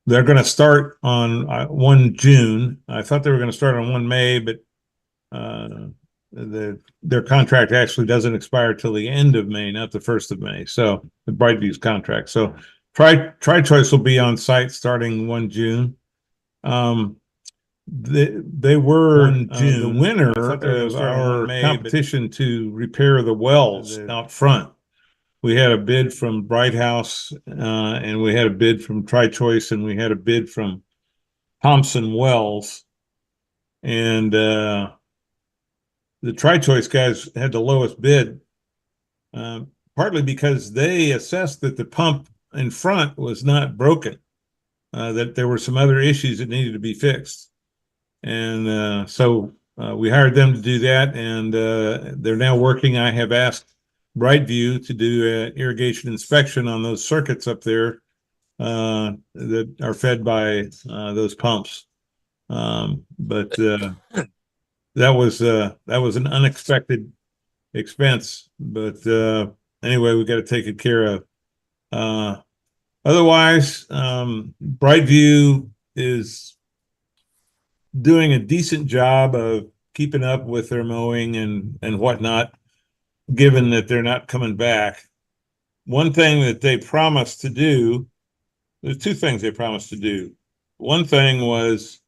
they're going to start on 1 June. I thought they were going to start on 1 May, but their contract actually doesn't expire till the end of May, not the 1st of May. So the Brightview's contract. So Tri-Choice will be on site starting 1 June. They were in June. The winner of our competition to repair the wells out front. We had a bid from Bright House, and we had a bid from Tri-Choice, and we had a bid from Thompson Wells. And the Tri-Choice guys had the lowest bid, partly because they assessed that the pump in front was not broken, that there were some other issues that needed to be fixed. And so we hired them to do that, and they're now working. I have asked Brightview to do an irrigation inspection on those circuits up there that are fed by those pumps. But that was an unexpected expense. But anyway, we got to take it care of. Otherwise, Brightview is doing a decent job of keeping up with their mowing and whatnot, given that they're not coming back. One thing that they promised to do, there's two things they promised to do. One thing was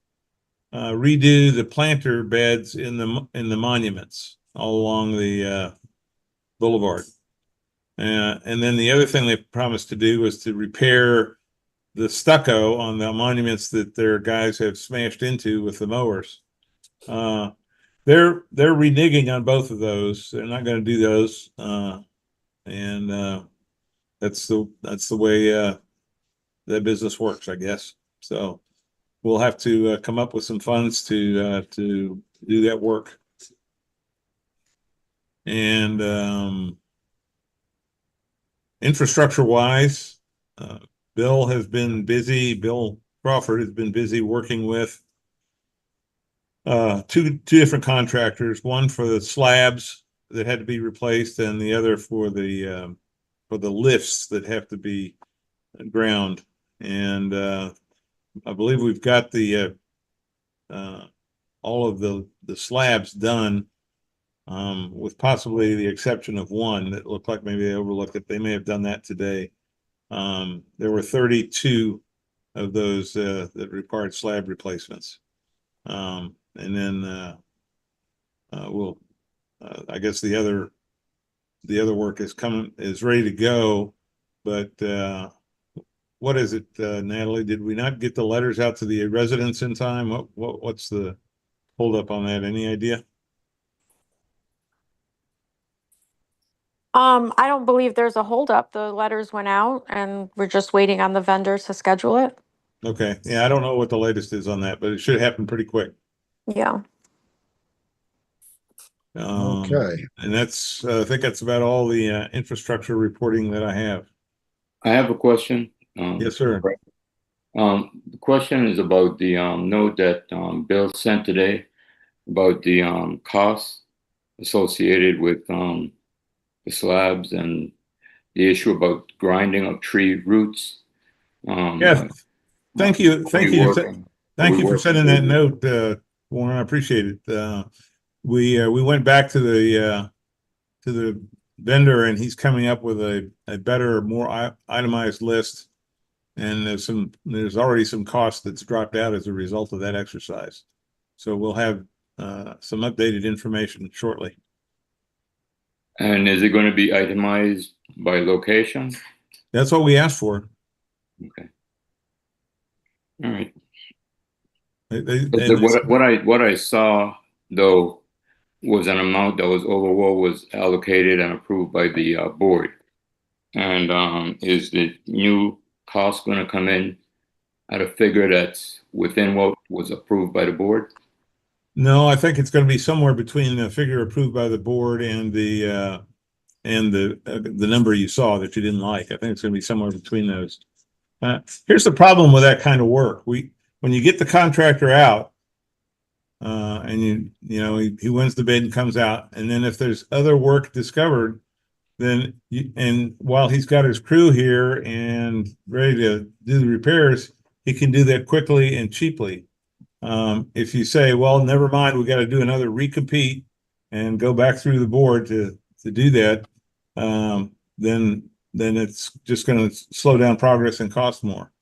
redo the planter beds in the monuments all along the boulevard. And then the other thing they promised to do was to repair the stucco on the monuments that their guys have smashed into with the mowers. They're reneging on both of those. They're not going to do those, and that's the way that business works, I guess. So we'll have to come up with some funds to do that work. And infrastructure wise, Bill has been busy. Bill Crawford has been busy working with two different contractors, one for the slabs that had to be replaced and the other for the lifts that have to be ground. And I believe we've got the all of the slabs done, with possibly the exception of one that looked like maybe they overlooked it. They may have done that today. There were 32 of those that required slab replacements. And then we'll, I guess the other work is ready to go. But what is it, Natalie? Did we not get the letters out to the residents in time? What's the holdup on that? Any idea? I don't believe there's a holdup. The letters went out and we're just waiting on the vendors to schedule it. Okay. Yeah, I don't know what the latest is on that, but it should happen pretty quick. Yeah. Okay. And that's, I think that's about all the infrastructure reporting that I have. I have a question. Yes, sir. The question is about the note that Bill sent today about the costs associated with the slabs and the issue about grinding of tree roots. Yes. Thank you. Thank you for sending that note, Warren. I appreciate it. We went back to the vendor, and he's coming up with a better, more itemized list. And there's already some cost that's dropped out as a result of that exercise. So we'll have some updated information shortly. And is it going to be itemized by location? That's what we asked for. Okay. All right. What I saw though was an amount that was over what was allocated and approved by the board. And is the new cost going to come in at a figure that's within what was approved by the board? No, I think it's going to be somewhere between the figure approved by the board and the number you saw that you didn't like. I think it's going to be somewhere between those. Here's the problem with that kind of work. When you get the contractor out, and he wins the bid and comes out, and then if there's other work discovered, and while he's got his crew here and ready to do the repairs, he can do that quickly and cheaply. If you say, well, never mind, we got to do another recompete and go back through the board to do that, then it's just going to slow down progress and cost more.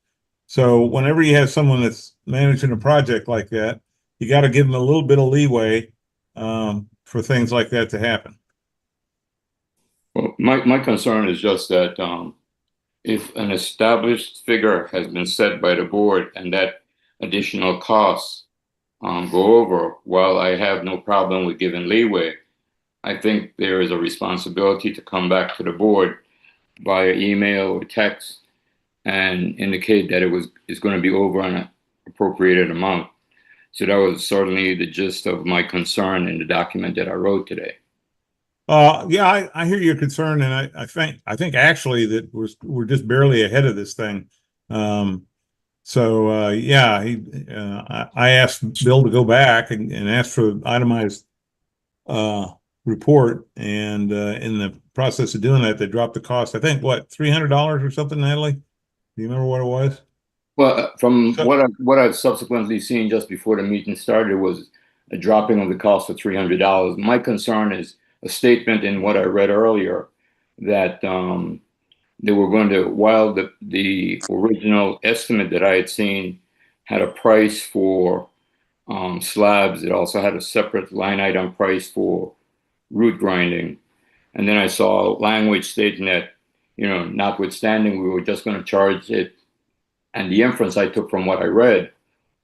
So whenever you have someone that's managing a project like that, you got to give them a little bit of leeway for things like that to happen. Well, my concern is just that if an established figure has been set by the board and that additional costs go over, while I have no problem with giving leeway, I think there is a responsibility to come back to the board via email or text and indicate that it's going to be over an appropriated amount. So that was certainly the gist of my concern in the document that I wrote today. Yeah, I hear your concern, and I think actually that we're just barely ahead of this thing. Yeah, I asked Bill to go back and ask for an itemized report, and in the process of doing that, they dropped the cost. I think what, $300 or something, Natalie? Do you remember what it was? Well, from what I've subsequently seen just before the meeting started was a dropping of the cost to $300. My concern is a statement in what I read earlier that they were going to, while the original estimate that I had seen had a price for slabs, it also had a separate line item price for root grinding. And then I saw language stating that, notwithstanding, we were just going to charge it. And the inference I took from what I read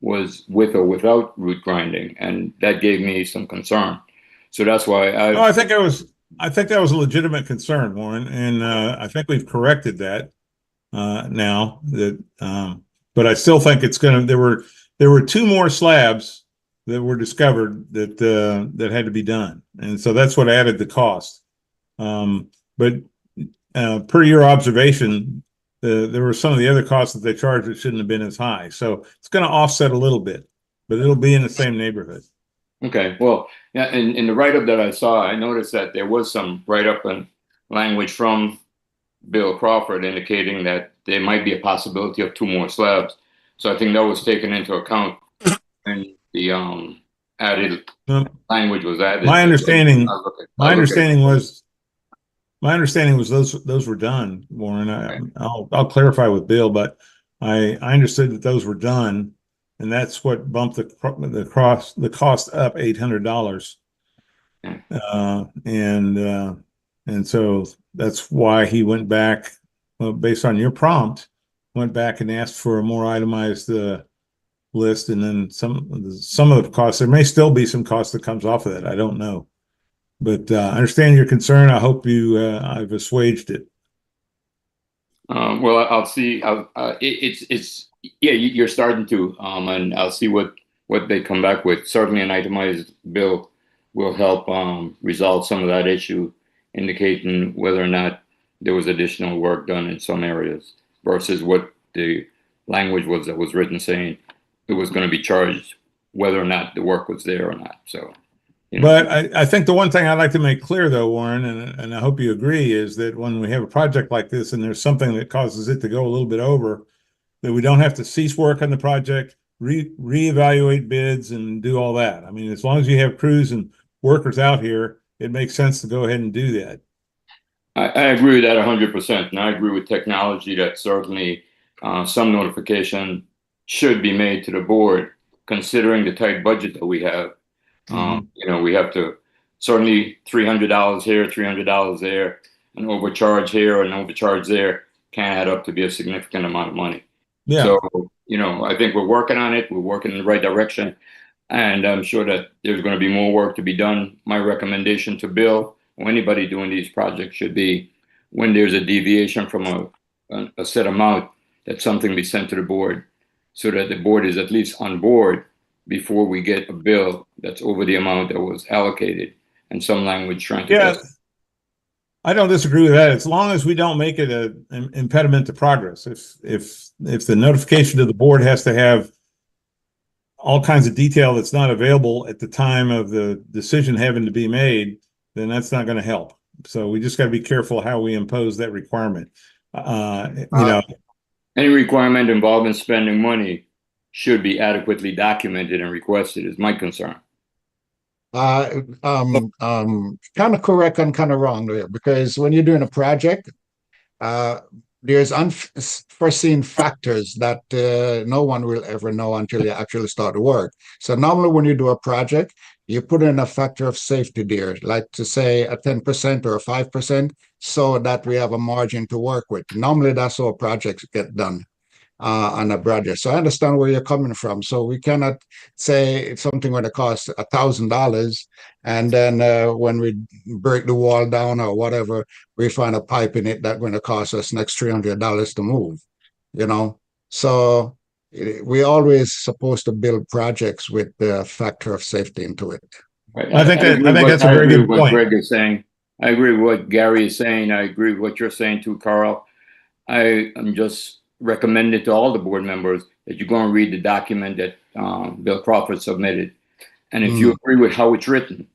was with or without root grinding. And that gave me some concern. So that's why I think that was a legitimate concern, Warren, and I think we've corrected that now. But I still think it's going to. There were two more slabs that were discovered that had to be done, and so that's what added the cost. But per your observation, there were some of the other costs that they charged that shouldn't have been as high. So it's going to offset a little bit, but it'll be in the same neighborhood. Okay, well, yeah, in the write-up that I saw, I noticed that there was some write-up and language from Bill Crawford indicating that there might be a possibility of two more slabs. So I think that was taken into account when the added language was added. My understanding was those were done, Warren. Okay. I'll clarify with Bill, but I understood that those were done. And that's what bumped the cost up $800, and so that's why he went back, based on your prompt, went back and asked for a more itemized list, and then some of the costs. There may still be some cost that comes off of that. I don't know, but I understand your concern. I hope I've assuaged it. Well, I'll see. Yeah, you're starting to, and I'll see what they come back with. Certainly an itemized bill will help resolve some of that issue, indicating whether or not there was additional work done in some areas versus what the language was that was written saying it was going to be charged, whether or not the work was there or not. So, But I think the one thing I'd like to make clear, though, Warren, and I hope you agree, is that when we have a project like this and there's something that causes it to go a little bit over, that we don't have to cease work on the project, reevaluate bids, and do all that. I mean, as long as you have crews and workers out here, it makes sense to go ahead and do that. I agree with that 100%. And I agree with technology that certainly some notification should be made to the board, considering the tight budget that we have. We have to certainly $300 here, $300 there, an overcharge here, an overcharge there can add up to be a significant amount of money. Yeah. So, I think we're working on it. We're working in the right direction. And I'm sure that there's going to be more work to be done. My recommendation to Bill or anybody doing these projects should be, when there's a deviation from a set amount, that something be sent to the board so that the board is at least on board before we get a bill that's over the amount that was allocated, and some language trying to. Yeah. I don't disagree with that, as long as we don't make it an impediment to progress. If the notification to the board has to have all kinds of detail that's not available at the time of the decision having to be made, then that's not going to help. So we just got to be careful how we impose that requirement. Any requirement involving spending money should be adequately documented and requested, is my concern. Kind of correct and kind of wrong there, because when you're doing a project, there's unforeseen factors that no one will ever know until you actually start the work. So normally when you do a project, you put in a factor of safety there, like to say a 10% or a 5%, so that we have a margin to work with. Normally that's how projects get done on a project. So I understand where you're coming from. So we cannot say it's something going to cost $1,000, and then when we break the wall down or whatever, we find a pipe in it that's going to cost us next $300 to move. You know, so we always supposed to build projects with the factor of safety into it. Right. I think that's a very good what point. Greg is saying. I agree with what Gary is saying. I agree with what you're saying too, Carl. I am just recommending to all the board members that you go and read the document that Bill Crawford submitted. And if you agree with how it's written,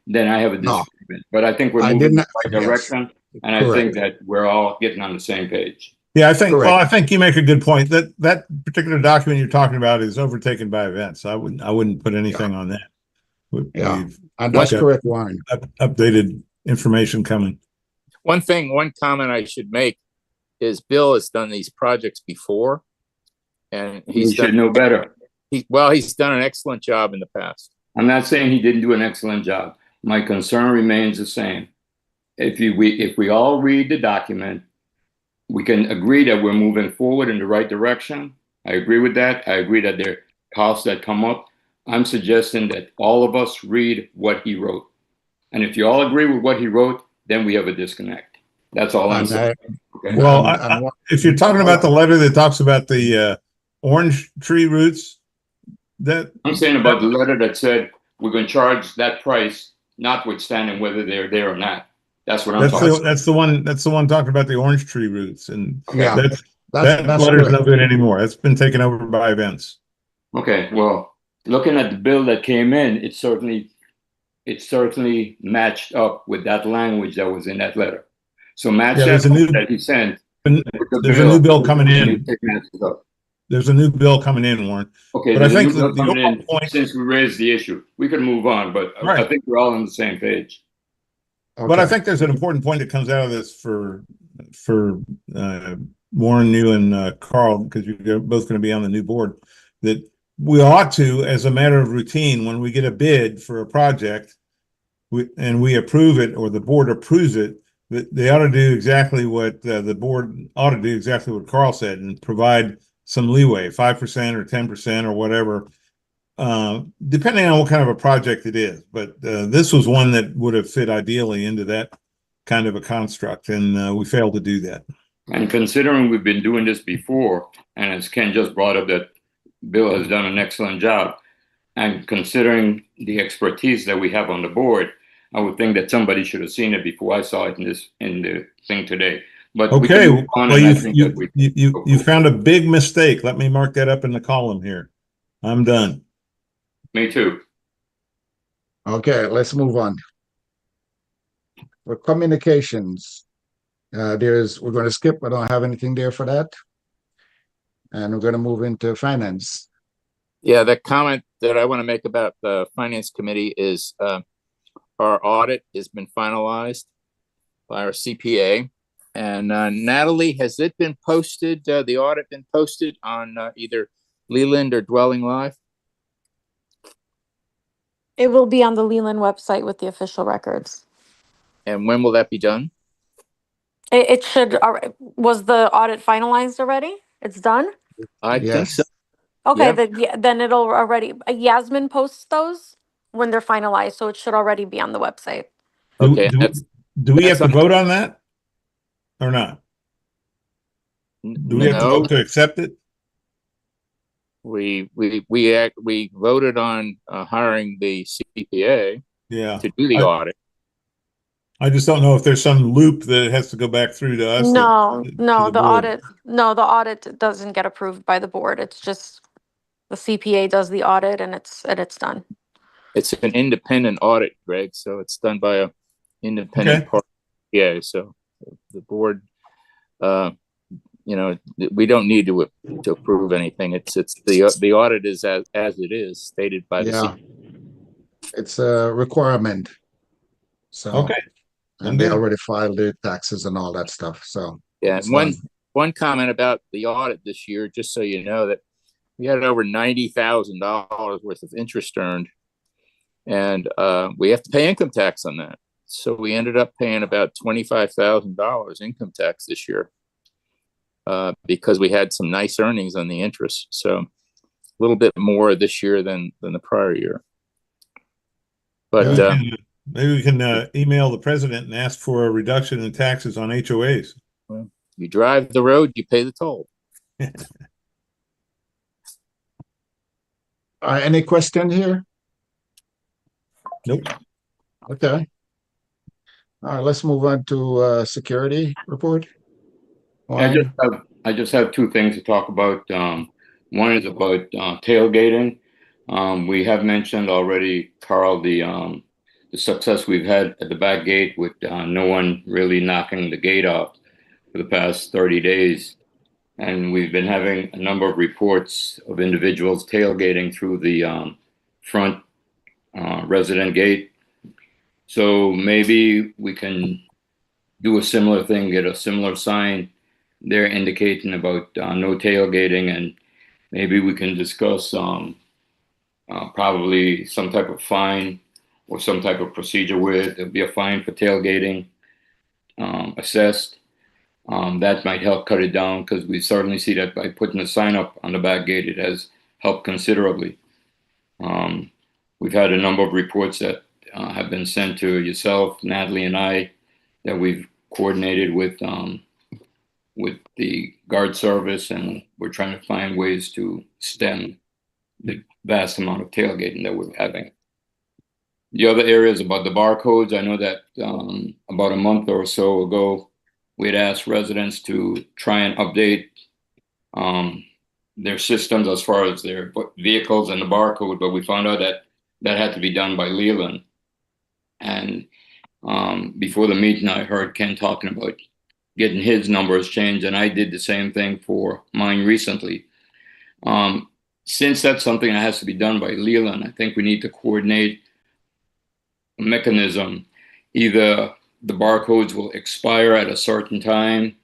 then I have a disagreement. But I think we're moving in the right direction. And I think that we're all getting on the same page. Yeah, I think, well, I think you make a good point. That particular document you're talking about is overtaken by events. I wouldn't put anything on that. And that's correct, Warren. Updated information coming. One comment I should make is Bill has done these projects before, and he should know better. He's done an excellent job in the past. I'm not saying he didn't do an excellent job. My concern remains the same. If we all read the document, we can agree that we're moving forward in the right direction. I agree with that. I agree that there are costs that come up. I'm suggesting that all of us read what he wrote. And if you all agree with what he wrote, then we have a disconnect. That's all I'm saying. Okay. Well, if you're talking about the letter that talks about the orange tree roots, I'm saying about the letter that said we're going to charge that price, notwithstanding whether they're there or not. That's what I'm talking about. That's the one talking about the orange tree roots, and that letter's correct. no good anymore. It's been taken over by events. Okay, well, looking at the bill that came in, it certainly matched up with that language that was in that letter. So match that he sent. There's a new bill coming in. There's a new bill coming in, Warren. Okay, but I think since we raised the issue, we could move on, but I think we're all on the same page. Okay. But I think there's an important point that comes out of this for Warren, you and Carl, because you're both going to be on the new board, that we ought to, as a matter of routine, when we get a bid for a project and we approve it, or the board approves it, they ought to do exactly what the board ought to do, exactly what Carl said, and provide some leeway, 5% or 10% or whatever, depending on what kind of a project it is. But this was one that would have fit ideally into that kind of a construct, and we failed to do that. And considering we've been doing this before, and as Ken just brought up, that Bill has done an excellent job, and considering the expertise that we have on the board, I would think that somebody should have seen it before I saw it in the thing today. But okay, well, you found a big mistake. Let me mark that up in the column here. I'm done. Me too. Okay, let's move on. For communications, we're going to skip. I don't have anything there for that. And we're going to move into finance. Yeah, the comment that I want to make about the finance committee is our audit has been finalized by our CPA. And Natalie, has it been posted, the audit been posted on either Leland or Dwelling Live? It will be on the Leland website with the official records. And when will that be done? It should. Was the audit finalized already? It's done? I think so. Okay, then it'll already, Yasmin posts those when they're finalized, so it should already be on the website. Okay. Do we have to vote on that or not? Do we have to vote to accept it? We voted on hiring the CPA to do the audit. I just don't know if there's some loop that it has to go back through to us. The audit doesn't get approved by the board. It's just the CPA does the audit and it's done. It's an independent audit, Greg, so it's done by a independent party. Yeah, so the board you know, we don't need to approve anything. It's the audit is as it is stated by the Yeah, it's a requirement. So, Okay. and they already filed their taxes and all that stuff. So, yeah. it's And done. one comment about the audit this year, just so you know, that we had over $90,000 worth of interest earned, and we have to pay income tax on that. So we ended up paying about $25,000 income tax this year because we had some nice earnings on the interest. So a little bit more this year than the prior year. But maybe we can email the president and ask for a reduction in taxes on HOAs. well, you drive the road, you pay the toll. Any question here? Nope. Okay. All right, let's move on to security report. I just have two things to talk about. One is about tailgating. We have mentioned already, Carl, the success we've had at the back gate with no one really knocking the gate off for the past 30 days. And we've been having a number of reports of individuals tailgating through the front resident gate. So maybe we can do a similar thing, get a similar sign there indicating about no tailgating, and maybe we can discuss probably some type of fine or some type of procedure where there'll be a fine for tailgating assessed. That might help cut it down, because we certainly see that by putting a sign up on the back gate, it has helped considerably. We've had a number of reports that have been sent to yourself, Natalie, and I, that we've coordinated with the guard service, and we're trying to find ways to stem the vast amount of tailgating that we're having. The other area is about the barcodes. I know that about a month or so ago, we had asked residents to try and update their systems as far as their vehicles and the barcode, but we found out that that had to be done by Leland. And before the meeting, I heard Ken talking about getting his numbers changed, and I did the same thing for mine recently. Since that's something that has to be done by Leland, I think we need to coordinate a mechanism. Either the barcodes will expire at a certain time,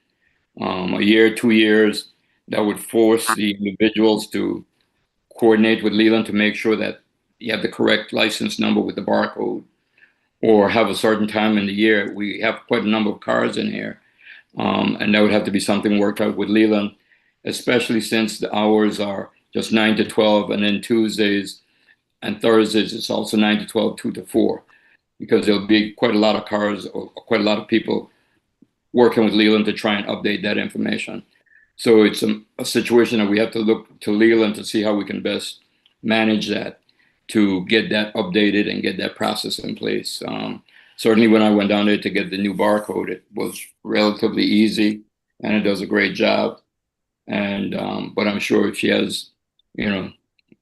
a year, 2 years, that would force the individuals to coordinate with Leland to make sure that you have the correct license number with the barcode, or have a certain time in the year. We have quite a number of cars in here, and that would have to be something worked out with Leland, especially since the hours are just 9 to 12, and then Tuesdays and Thursdays it's also 9 to 12, 2 to 4, because there'll be quite a lot of cars or quite a lot of people working with Leland to try and update that information. So it's a situation that we have to look to Leland to see how we can best manage that, to get that updated and get that process in place. Certainly when I went down there to get the new barcode, it was relatively easy, and it does a great job. And but I'm sure if she has, you know,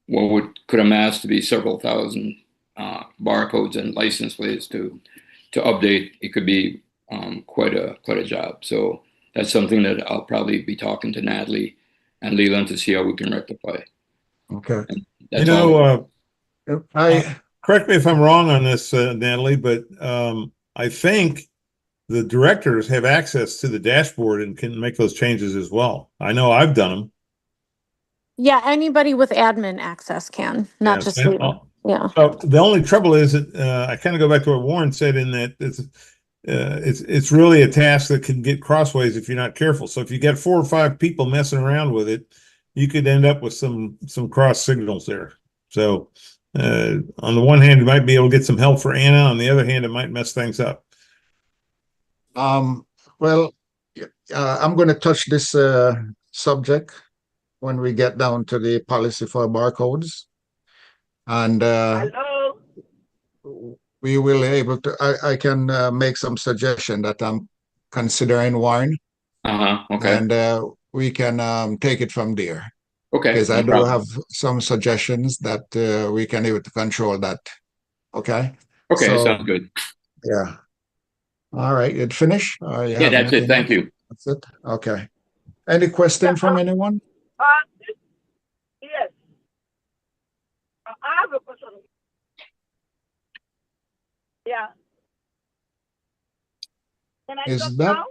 what could amass to be several thousand barcodes and license plates to update, it could be quite a job. So that's something that I'll probably be talking to Natalie and Leland to see how we can rectify. Okay. You know, I correct me if I'm wrong on this, Natalie, but I think the directors have access to the dashboard and can make those changes as well. I know I've done them. Yeah, anybody with admin access can, not just Leland. Yeah. So the only trouble is that I kind of go back to what Warren said, in that it's really a task that can get crossways if you're not careful. So if you get 4 or 5 people messing around with it, you could end up with some cross signals there. So on the one hand, you might be able to get some help for Anna. On the other hand, it might mess things up. well, I'm going to touch this subject when we get down to the policy for barcodes, and we will able to. I can make some suggestion that I'm considering, Warren. Okay. And we can take it from there. Okay. Because no I do problem. have some suggestions that we can able to control that. Okay. Okay, So, sounds good. yeah. All right. It finished? Yeah, that's it. Thank you. That's it. Okay. Any question from anyone? Yes. I have a question. Yeah. Can I Is talk that now?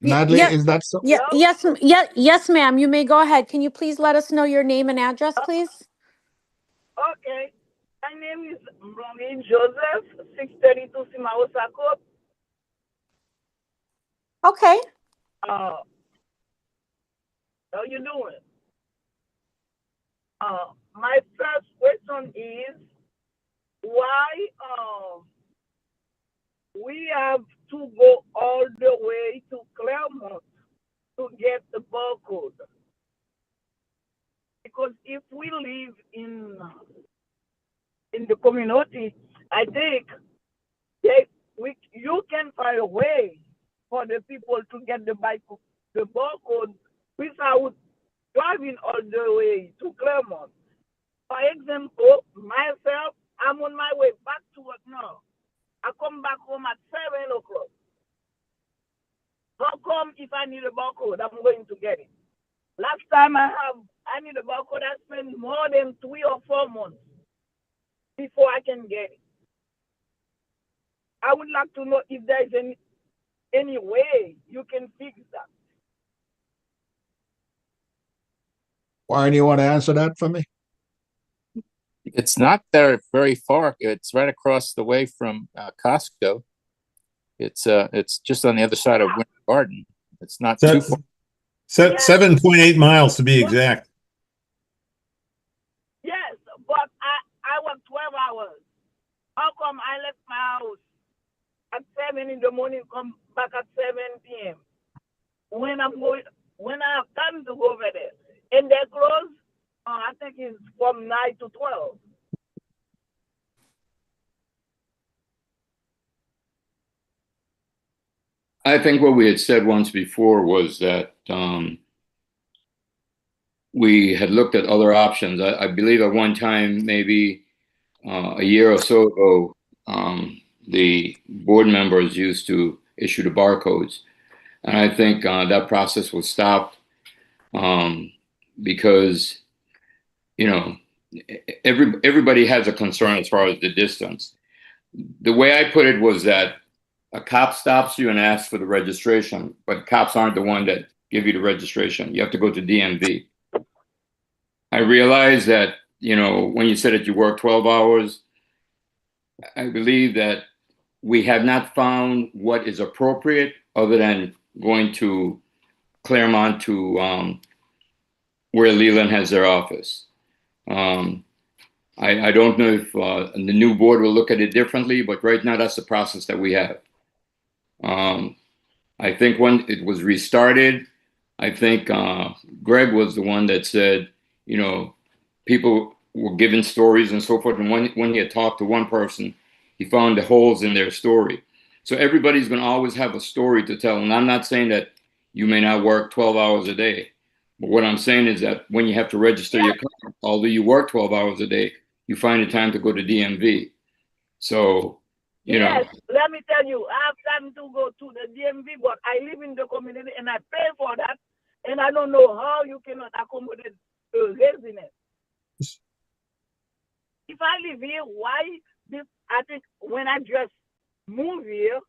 Natalie? Yeah. Is that so? Yeah, yes, yes, ma'am. You may go ahead. Can you please let us know your name and address, please? Okay. My name is Maureen Joseph, 632 Simausa Court. Okay. How you doing? My first question is why we have to go all the way to Claremont to get the barcode? Because if we live in the community, I think you can find a way for the people to get the barcode without driving all the way to Claremont. For example, myself, I'm on my way back to work now. I come back home at 7 o'clock. How come if I need a barcode, I'm going to get it? Last time I need a barcode, I spent more than 3 or 4 months before I can get it. I would like to know if there's any way you can fix that. Warren, you want to answer that for me? It's not there very far. It's right across the way from Costco. It's just on the other side of Winter Garden. It's not too far. 7.8 miles to be exact. Yes, but I work 12 hours. How come I left my house at 7 in the morning, come back at 7 p.m. when I have time to go over there? And they close, I think it's from 9 to 12. I think what we had said once before was that we had looked at other options. I believe at one time, maybe a year or so ago, the board members used to issue the barcodes. And I think that process was stopped because, you know, everybody has a concern as far as the distance. The way I put it was that a cop stops you and asks for the registration, but cops aren't the one that give you the registration. You have to go to DMV. I realize that, you know, when you said that you work 12 hours, I believe that we have not found what is appropriate other than going to Claremont to where Leland has their office. I don't know if the new board will look at it differently, but right now that's the process that we have. I think when it was restarted, I think Greg was the one that said, you know, people were given stories and so forth. And when he had talked to one person, he found the holes in their story. So everybody's going to always have a story to tell. And I'm not saying that you may not work 12 hours a day. But what I'm saying is that when you have to register your car, although you work 12 hours a day, you find the time to go to DMV. So, you know. Let me tell you, I have time to go to the DMV, but I live in the community and I pay for that. And I don't know how you cannot accommodate residents. If I live here, why? I think when I just move here,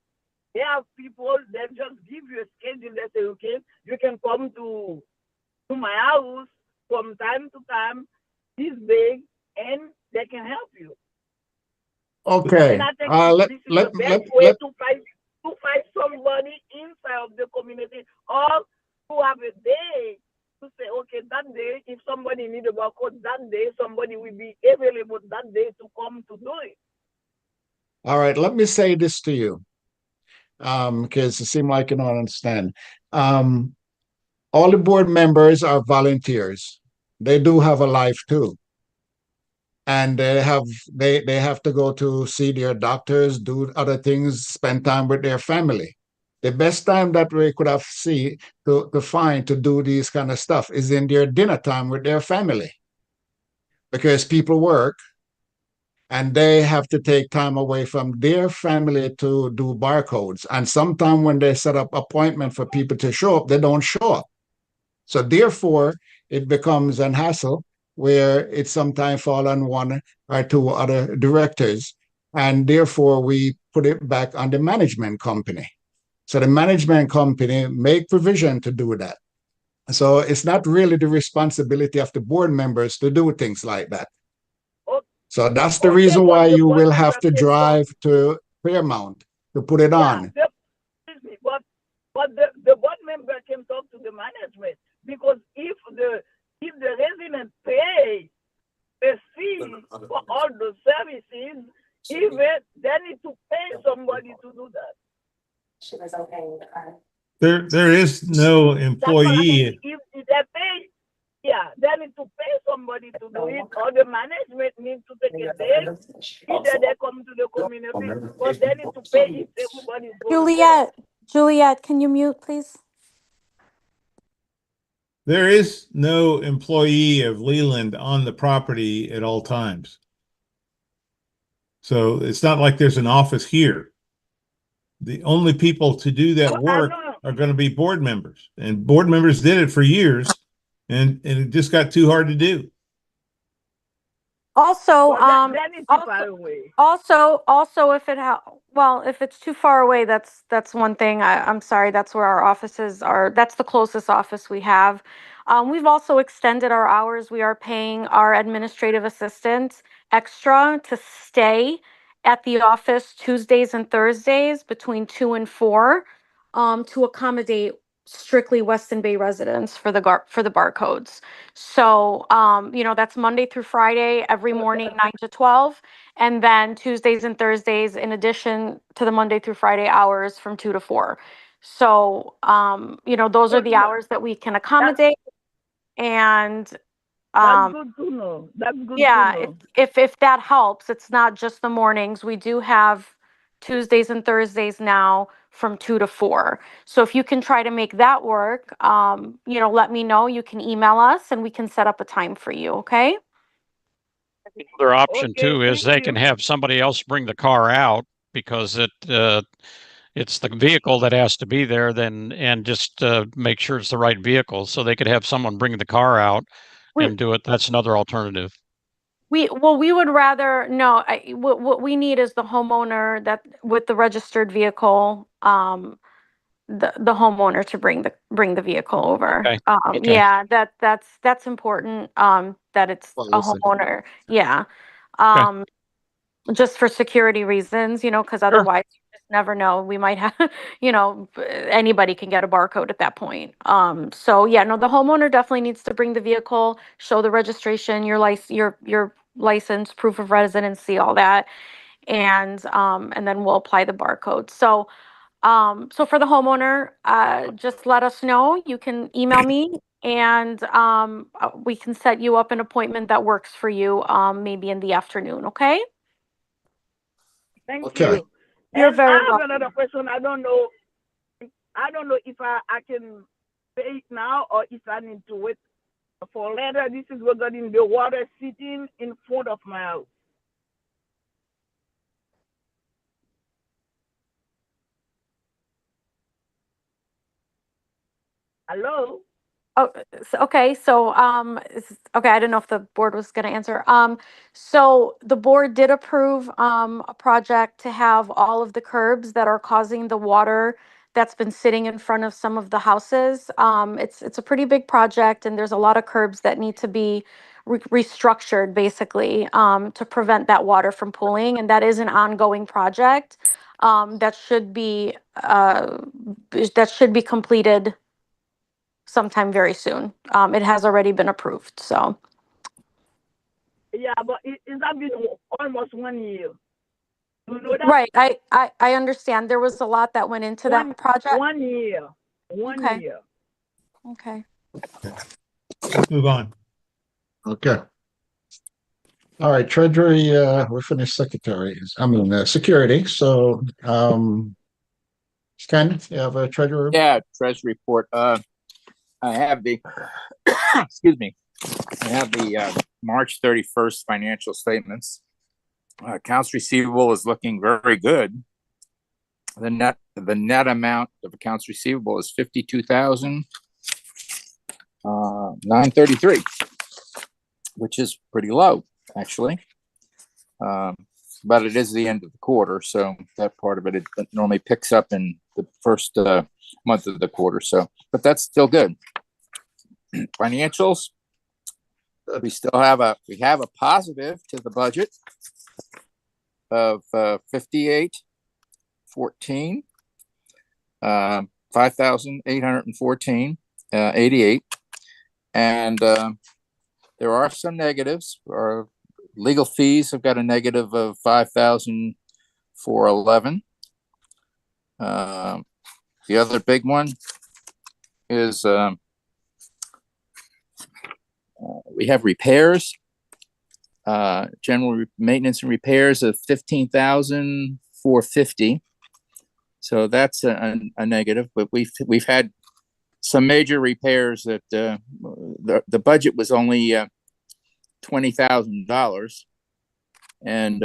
they have people that just give you a schedule. They say, okay, you can come to my house from time to time, this big, and they can help you. Okay. And I think this is the best way to find somebody inside of the community, or to have a day to say, okay, that day, if somebody needs a barcode, that day, somebody will be available that day to come to do it. All right, let me say this to you, because it seems like you don't understand. All the board members are volunteers. They do have a life too. And they have to go to see their doctors, do other things, spend time with their family. The best time that we could have to find to do these kind of stuff is in their dinner time with their family. Because people work and they have to take time away from their family to do barcodes. And sometimes when they set up appointment for people to show up, they don't show up. So therefore, it becomes an hassle where it sometimes falls on one or two other directors. And therefore, we put it back on the management company. So the management company make provision to do that. So it's not really the responsibility of the board members to do things like that. So that's the reason why you will have to drive to Fairmount to put it on. But the board member can talk to the management, because if the resident pay a fee for all the services, even they need to pay somebody to do that. She was okay with the car. There is no employee. If they pay, yeah, they need to pay somebody to do it, or the management needs to take a day. Either they come to the community, but they need to pay if everybody's going. Juliet, can you mute, please? There is no employee of Leland on the property at all times. So it's not like there's an office here. The only people to do that work are going to be board members, and board members did it for years, and it just got too hard to do. Also, that is too far away. Also, if it's too far away, that's one thing. I'm sorry, that's where our offices are. That's the closest office we have. We've also extended our hours. We are paying our administrative assistants extra to stay at the office Tuesdays and Thursdays between 2 and 4, to accommodate strictly Westyn Bay residents for the barcodes. So, that's Monday through Friday, every morning, 9 to 12. And then Tuesdays and Thursdays, in addition to the Monday through Friday hours from 2 to 4. So, those are the hours that we can accommodate. And that's good to know. That's good to know. if that helps, it's not just the mornings. We do have Tuesdays and Thursdays now from 2 to 4. So if you can try to make that work, let me know. You can email us and we can set up a time for you, okay? Another option too is they can have somebody else bring the car out, because it's the vehicle that has to be there then, and just make sure it's the right vehicle. So they could have someone bring the car out and do it. That's another alternative. We would rather, no, what we need is the homeowner that with the registered vehicle, the homeowner to bring the vehicle over. Okay. Yeah, that's important, that it's a homeowner. Yeah. Just for security reasons, because otherwise you just never know. We might have, anybody can get a barcode at that point. So yeah, no, the homeowner definitely needs to bring the vehicle, show the registration, your license, proof of residency, all that. And then we'll apply the barcode. So for the homeowner, just let us know. You can email me and we can set you up an appointment that works for you, maybe in the afternoon. Okay. Thank you. You're very welcome. I have welcome. another question. I don't know if I can pay it now or if I need to wait for later. This is regarding the water sitting in front of my house. Hello? Oh, okay. So, okay. I don't know if the board was going to answer. So the board did approve, a project to have all of the curbs that are causing the water that's been sitting in front of some of the houses. It's a pretty big project, and there's a lot of curbs that need to be restructured basically, to prevent that water from pooling. And that is an ongoing project, that should be completed sometime very soon. It has already been approved, so. Yeah, but it's not been almost 1 year. You know that? Right, I understand. There was a lot that went into that project. 1 year. One Okay. year. Okay. Let's move on. Okay. All right, Treasury, we're finished security. So, Ken, you have a treasury? Yeah, treasury report. I have the, excuse me, I have the March 31st financial statements. Accounts receivable is looking very good. The net amount of accounts receivable is 52,933, which is pretty low, actually. But it is the end of the quarter, so that part of it normally picks up in the first month of the quarter. So, but that's still good. Financials, we have a positive to the budget of 5814, 5,814, 88, and there are some negatives. Our legal fees have got a negative of 5,411. The other big one is we have repairs, general maintenance and repairs of 15,450. So that's a negative, but we've had some major repairs that the budget was only $20,000, and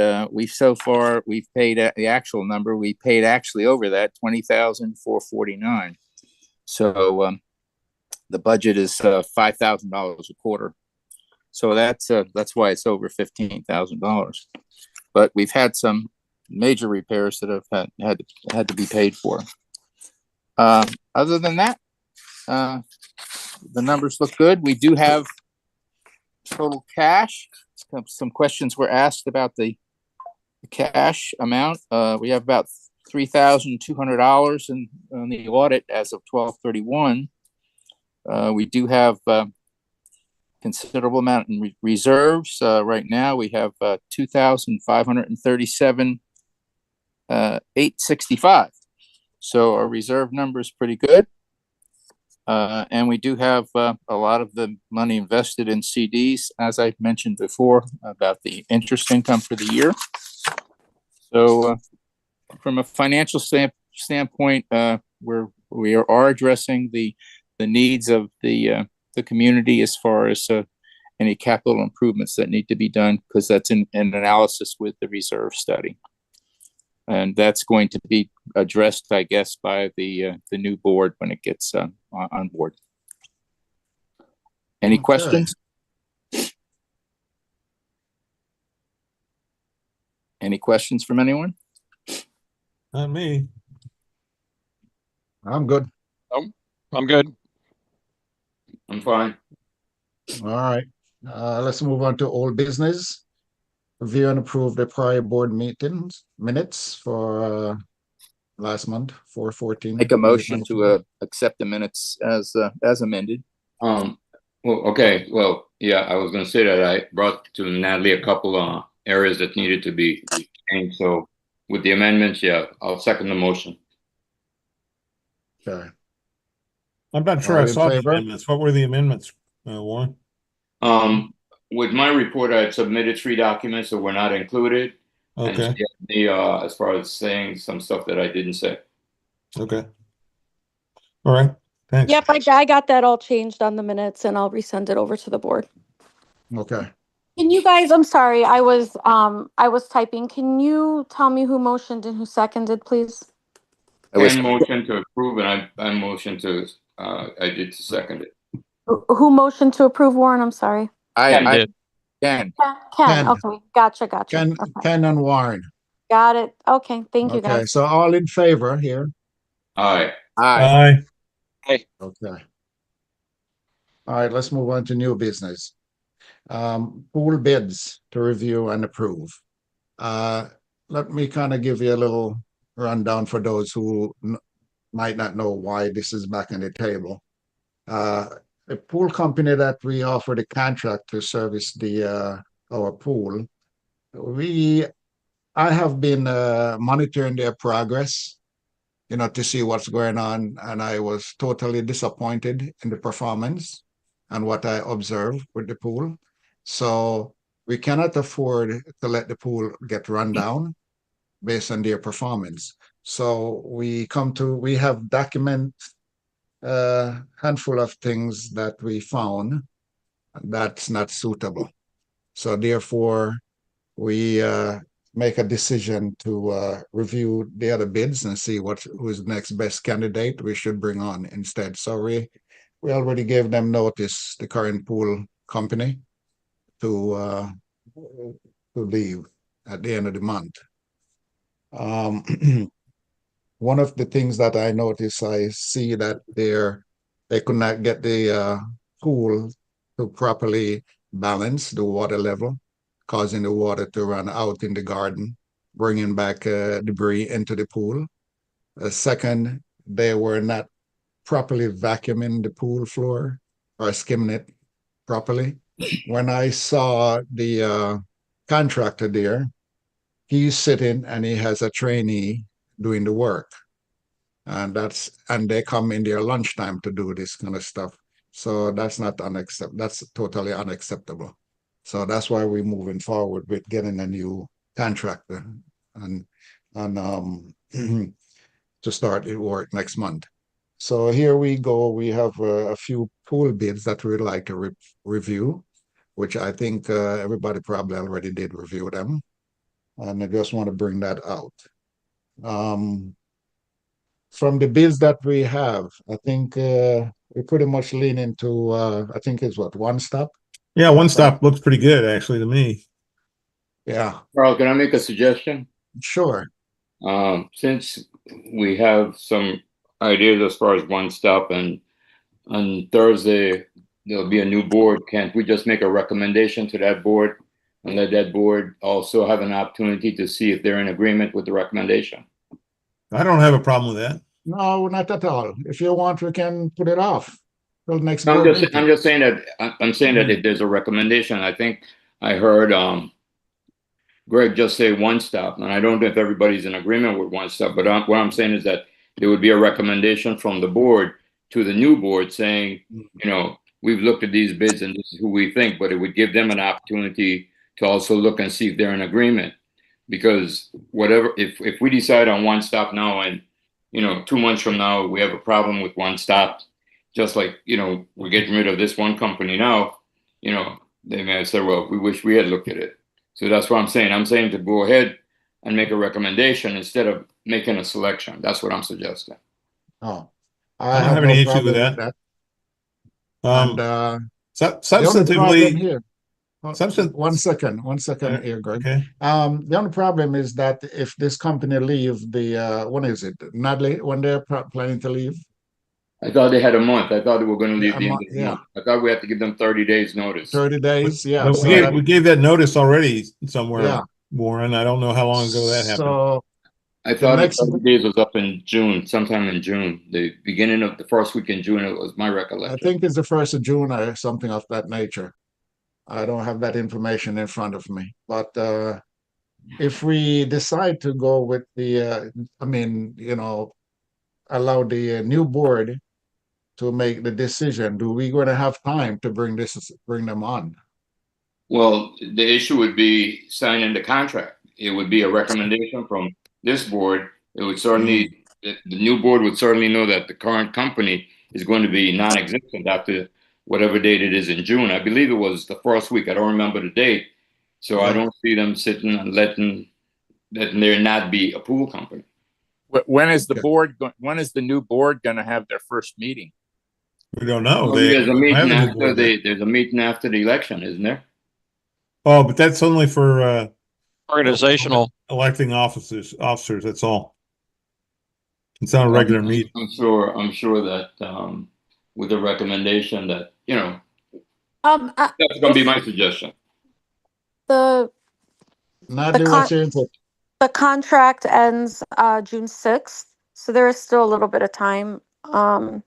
we've paid the actual number. We paid actually over that, 20,449. So the budget is $5,000 a quarter. So that's why it's over $15,000. But we've had some major repairs that have had to be paid for. Other than that, the numbers look good. We do have total cash. Some questions were asked about the cash amount. We have about $3,200 on the audit as of 12/31. We do have considerable amount in reserves. Right now we have 2,537, 865. So our reserve number is pretty good. And we do have a lot of the money invested in CDs, as I mentioned before, about the interest income for the year. So from a financial standpoint, we are addressing the needs of the community as far as any capital improvements that need to be done, because that's in analysis with the reserve study. And that's going to be addressed, I guess, by the new board when it gets on board. Any questions? Any questions from anyone? Not me. I'm good. I'm good. I'm fine. All right. Let's move on to old business. Review and approve the prior board meetings minutes for last month, 4/14. Make a motion to accept the minutes as amended. Well, okay. Well, yeah, I was going to say that I brought to Natalie a couple of areas that needed to be changed. So with the amendments, yeah, I'll second the motion. Okay. I'm not sure All I in saw the favor? amendments. What were the amendments, Warren? With my report, I had submitted 3 documents that were not included. Okay. And she had me, as far as saying some stuff that I didn't say. Okay. All right. Thanks. Yep, I got that all changed on the minutes, and I'll resend it over to the board. Okay. Can you guys, I'm sorry, I was typing. Can you tell me who motioned and who seconded, please? Ken motion to approve, and I motioned to, I did to second it. Who motioned to approve, Warren? I'm sorry. Ken did. Ken. Ken. Okay, gotcha. Ken, Okay. Ken and Warren. Got it. Okay, thank you, Okay, guys. so all in favor here? Aye. Aye. Okay. All right, let's move on to new business. Pool bids to review and approve. Let me kind of give you a little rundown for those who might not know why this is back on the table. The pool company that we offer the contract to service our pool, I have been monitoring their progress, to see what's going on, and I was totally disappointed in the performance and what I observed with the pool. So we cannot afford to let the pool get run down based on their performance. So we have document a handful of things that we found that's not suitable. So therefore, we make a decision to review the other bids and see who's the next best candidate we should bring on instead. So we already gave them notice, the current pool company, to leave at the end of the month. One of the things that I notice, I see that they could not get the pool to properly balance the water level, causing the water to run out in the garden, bringing back debris into the pool. Second, they were not properly vacuuming the pool floor or skimming it properly. When I saw the contractor there, he's sitting and he has a trainee doing the work. And they come in their lunchtime to do this kind of stuff. So that's not unacceptable. That's totally unacceptable. So that's why we're moving forward with getting a new contractor and to start it work next month. So here we go. We have a few pool bids that we'd like to review, which I think everybody probably already did review them. And I just want to bring that out. From the bids that we have, I think we pretty much lean into, I think it's what, One Stop? Yeah, One Stop looks pretty good actually to me. Yeah. Carl, can I make a suggestion? Sure. Since we have some ideas as far as One Stop, and on Thursday there'll be a new board, can't we just make a recommendation to that board and let that board also have an opportunity to see if they're in agreement with the recommendation? I don't have a problem with that. No, not at all. If you want, we can put it off till next I'm board just saying that if there's a recommendation, I think I heard Greg just say One Stop, and I don't know if everybody's in agreement with One Stop, but what I'm saying is that there would be a recommendation from the board to the new board saying, we've looked at these bids and this is who we think, but it would give them an opportunity to also look and see if they're in agreement. Because if we decide on One Stop now and 2 months from now we have a problem with One Stop, just like we're getting rid of this one company now, they may have said, well, we wish we had looked at it. So that's what I'm saying. I'm saying to go ahead and make a recommendation instead of making a selection. That's what I'm suggesting. Oh, I don't have any issue with that. Substantively here. One second here, Greg. Okay. The only problem is that if this company leave when is it? Nadley, when they're planning to leave? I thought they had a month. I thought they were going to leave the end of the month. I thought we had to give them 30 days notice. 30 days, yeah. We gave that notice already somewhere, Warren. I don't know how long ago that happened. So I thought the 30 days was up in June, sometime in June. The beginning of the first week in June, it was my recollection. I think it's the 1st of June or something of that nature. I don't have that information in front of me. But if we decide to go with allow the new board to make the decision, do we going to have time to bring them on? Well, the issue would be signing the contract. It would be a recommendation from this board. It would certainly, the new board would certainly know that the current company is going to be non-existent after whatever date it is in June. I believe it was the first week. I don't remember the date. So I don't see them sitting and letting there not be a pool company. When is the new board going to have their first meeting? We don't know. Well, there's a meeting after the election, isn't there? Oh, but that's only for organizational electing officers. That's all. It's not a regular meeting. I'm sure that with a recommendation that that's going to be my suggestion. The contract ends June 6th, so there is still a little bit of time. The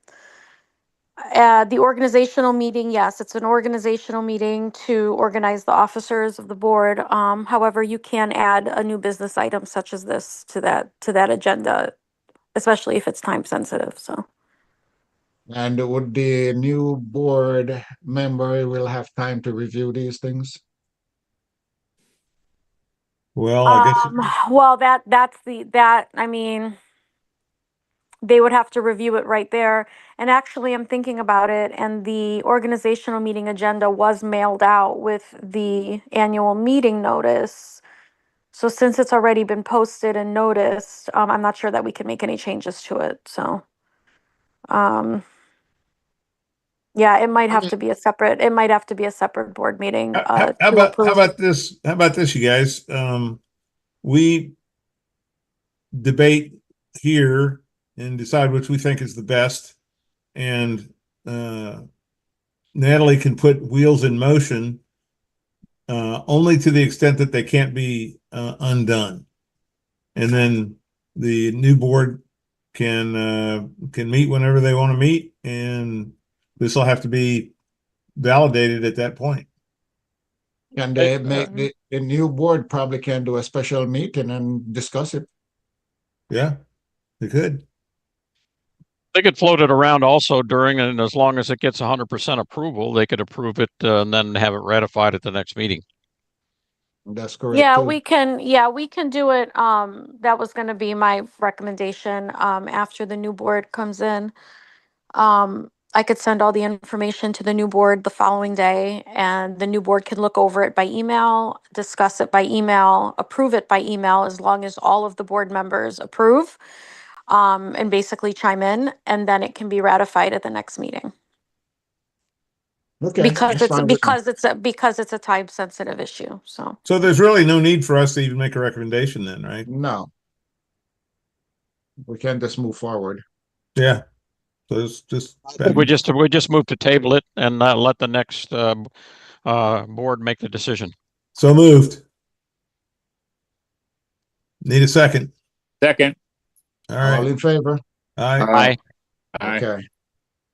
organizational meeting, yes, it's an organizational meeting to organize the officers of the board. However, you can add a new business item such as this to that agenda, especially if it's time sensitive. So. And would the new board member will have time to review these things? Well, I guess. Well, they would have to review it right there. And actually, I'm thinking about it, and the organizational meeting agenda was mailed out with the annual meeting notice. So since it's already been posted and noticed, I'm not sure that we can make any changes to it, so. Yeah, it might have to be a separate, board meeting, How to approve. about this? How about this, you guys? We debate here and decide which we think is the best. And Natalie can put wheels in motion only to the extent that they can't be undone. And then the new board can meet whenever they want to meet, and this will have to be validated at that point. And they make the new board probably can do a special meeting and discuss it. Yeah, they could. They could float it around also during, and as long as it gets 100% approval, they could approve it and then have it ratified at the next meeting. That's correct. Yeah, too. we can do it. That was gonna be my recommendation, after the new board comes in. I could send all the information to the new board the following day, and the new board can look over it by email, discuss it by email, approve it by email, as long as all of the board members approve, and basically chime in, and then it can be ratified at the next meeting. Okay, Because that's fine with me. because it's a time sensitive issue, so. So there's really no need for us to even make a recommendation then, right? No. We can just move forward. Yeah. So it's just We just move to table it and let the next board make the decision. so moved. Need a second. Second. All All right. in favor? Aye. Aye. Okay,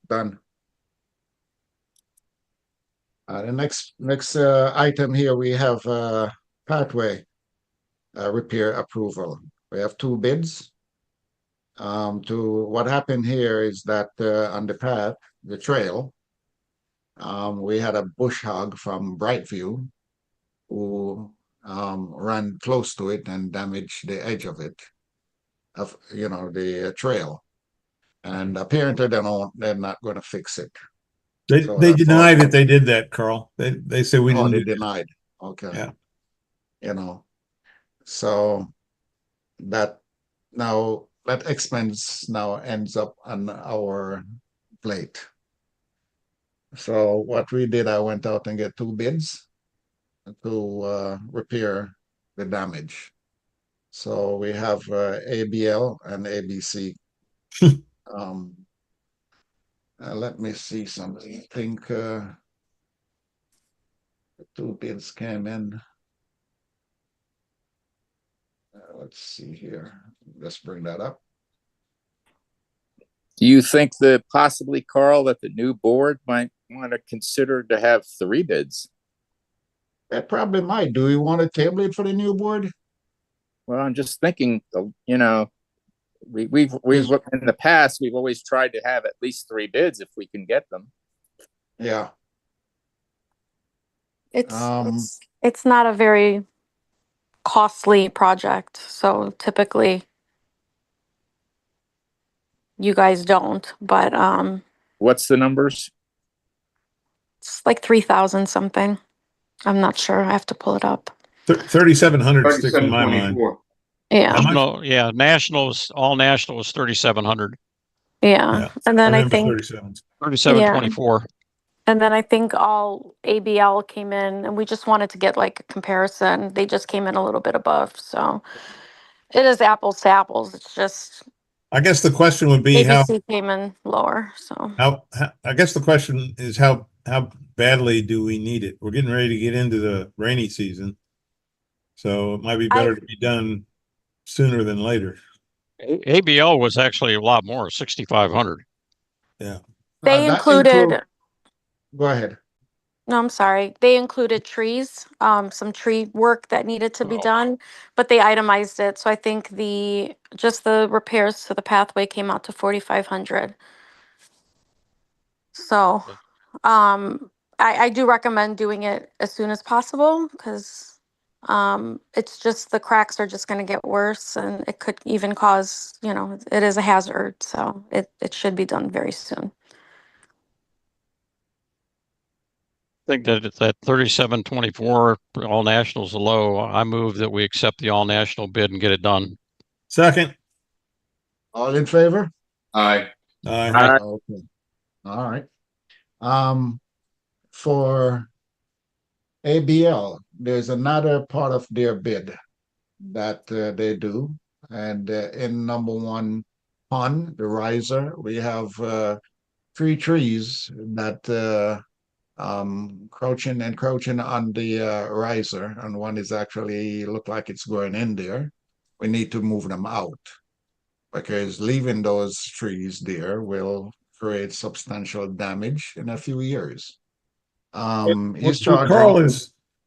done. The next item here, we have pathway repair approval. We have two bids. What happened here is that on the path, the trail, we had a bush hog from Brightview who ran close to it and damaged the edge of it, the trail. And apparently they're not going to fix it. They So they that's deny all. that they did that, Carl. They say we didn't They do that. denied. Okay. Yeah. So that expense now ends up on our plate. So what we did, I went out and get two bids to repair the damage. So we have ABL and ABC. Let me see something. I think the two bids came in. Let's see here. Let's bring that up. Do you think that possibly, Carl, that the new board might want to consider to have three bids? That probably might. Do we want to table it for the new board? Well, I'm just thinking, we've in the past, we've always tried to have at least three bids if we can get them. Yeah. It's not a very costly project, so typically you guys don't, but What's the numbers? it's like 3,000 something. I'm not sure. I have to pull it up. 3,700 sticks in my mind. 3724. Yeah. All national was 3,700. Yeah. And then I think 37. 3,724. And then I think all ABL came in, and we just wanted to get like a comparison. They just came in a little bit above, so it is apples to apples. It's just I guess the question would be how ABC came in lower, so. I guess the question is how badly do we need it? We're getting ready to get into the rainy season, so it might be better to be done sooner than later. ABL was actually a lot more, 6,500. Yeah. They included. Go ahead. No, I'm sorry. They included trees, some tree work that needed to be done, but they itemized it. So I think just the repairs to the pathway came out to 4,500. So, I do recommend doing it as soon as possible, because it's just the cracks are just going to get worse, and it could even cause, it is a hazard. So it should be done very soon. think that it's at 3724, All National's the low. I move that we accept the All National bid and get it done. Second. All in favor? Aye. Aye. Okay. All right. For ABL, there's another part of their bid that they do. And in number one pond, the riser, we have 3 trees that encroaching on the riser, and one is actually look like it's going in there. We need to move them out because leaving those trees there will create substantial damage in a few years. He's charging.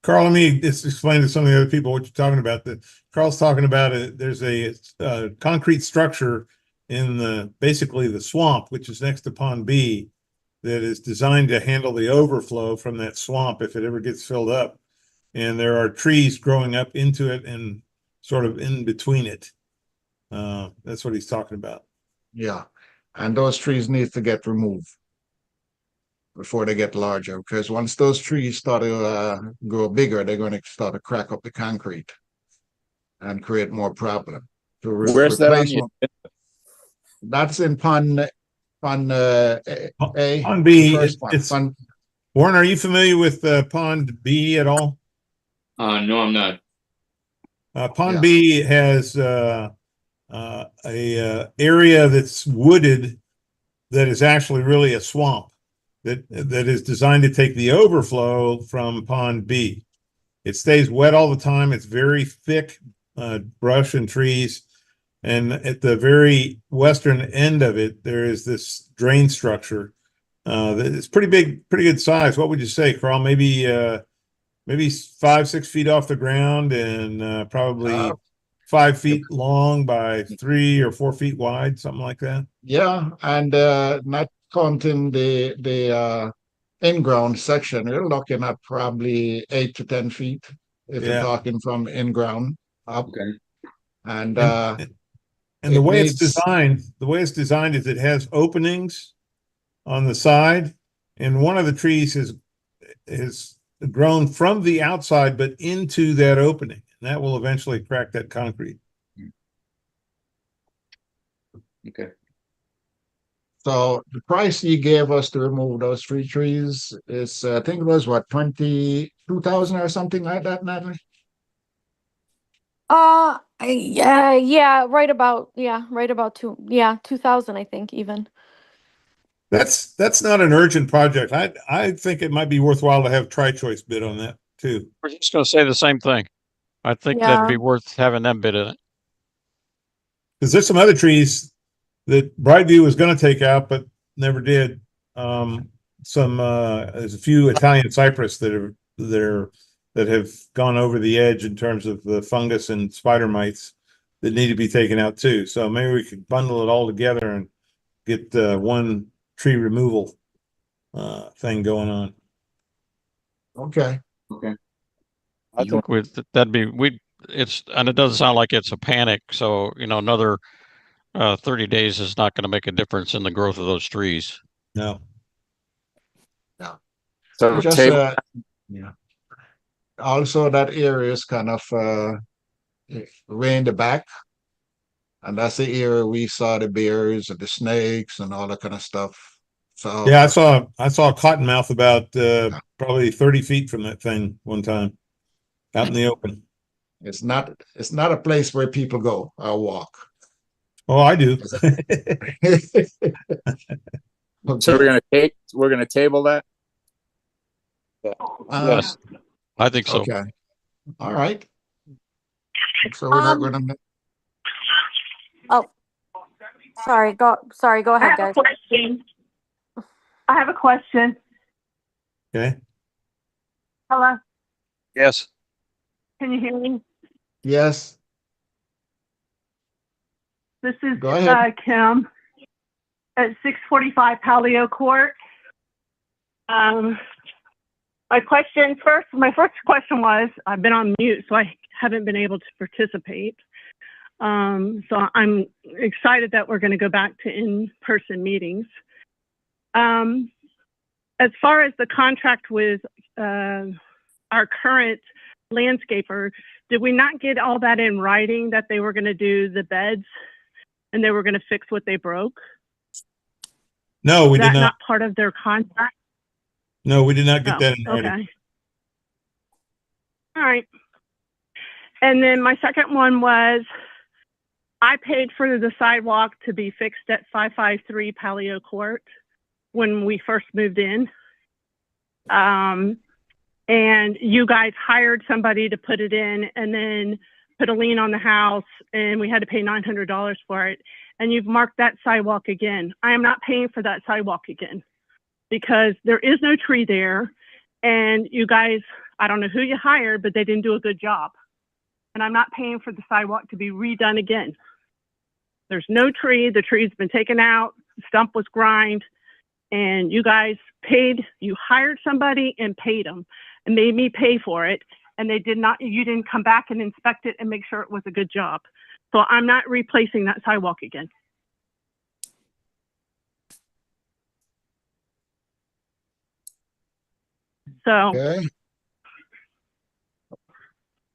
Carl, let me just explain to some of the other people what you're talking about. That Carl's talking about it. There's a concrete structure in basically the swamp, which is next to Pond B, that is designed to handle the overflow from that swamp if it ever gets filled up. And there are trees growing up into it and sort of in between it. That's what he's talking about. Yeah, and those trees need to get removed before they get larger, because once those trees start to grow bigger, they're going to start to crack up the concrete and create more problem. Where's that on the That's in pond A. Pond B. Warren, are you familiar with Pond B at all? No, I'm not. Pond B has a area that's wooded that is actually really a swamp that is designed to take the overflow from Pond B. It stays wet all the time. It's very thick brush and trees. And at the very western end of it, there is this drain structure that is pretty big, pretty good size. What would you say, Carl? Maybe 5-6 feet off the ground and probably 5 feet long by 3 or 4 feet wide, something like that. Yeah, and not counting the in-ground section, you're looking at probably 8 to 10 feet if you're talking from in-ground up. Okay. And the way it's designed is it has openings on the side, and one of the trees has grown from the outside but into that opening, and that will eventually crack that concrete. Okay. So the price he gave us to remove those 3 trees is, I think it was what, 22,000 or something like that, Natalie? Yeah, right about 2,000, I think, even. That's not an urgent project. I think it might be worthwhile to have Tri-Choice bid on that too. We're just going to say the same thing. I think that'd be worth having them bid in it. Because there's some other trees that Brightview was going to take out, but never did. There's a few Italian cypress that have gone over the edge in terms of the fungus and spider mites that need to be taken out too. So maybe we could bundle it all together and get one tree removal thing going on. Okay. I think and it doesn't sound like it's a panic. So, another 30 days is not going to make a difference in the growth of those trees. No. So just yeah. Also, that area is kind of way in the back, and that's the area we saw the bears and the snakes and all that kind of stuff. So yeah, I saw a cottonmouth about probably 30 feet from that thing one time out in the open. It's not a place where people go or walk. Oh, I do. Okay. So we're gonna table that. Yes, I think so. Okay. All right. So we're not going to. Oh, sorry. Go ahead, guys. I have a question. Okay. Hello. Yes. Can you hear me? Yes. This is Go ahead. Kim at 645 Palio Court. My first question was, I've been on mute, so I haven't been able to participate. So I'm excited that we're going to go back to in-person meetings. As far as the contract with our current landscaper, did we not get all that in writing that they were going to do the beds and they were going to fix what they broke? No, we Is that did not. not part of their contract? No, we did not get Oh, that in writing. okay. All right. And then my second one was, I paid for the sidewalk to be fixed at 553 Palio Court when we first moved in. And you guys hired somebody to put it in and then put a lien on the house, and we had to pay $900 for it. And you've marked that sidewalk again. I am not paying for that sidewalk again because there is no tree there. And you guys, I don't know who you hired, but they didn't do a good job. And I'm not paying for the sidewalk to be redone again. There's no tree. The tree's been taken out. The stump was grind. And you guys paid, you hired somebody and paid them and made me pay for it. And they did not, you didn't come back and inspect it and make sure it was a good job. So I'm not replacing that sidewalk again. So. Okay.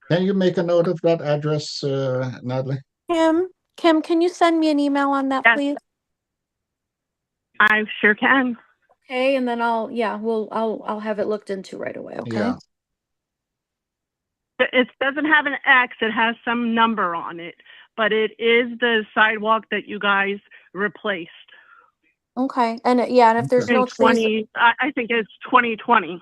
Can you make a note of that address, Natalie? Kim, can you send me an email on that, Yes. please? I sure can. Okay, and then I'll have it looked into right away, okay? Yeah. It doesn't have an X, it has some number on it, but it is the sidewalk that you guys replaced. Okay, and and if there's In no trees, 20, I think it's 2020.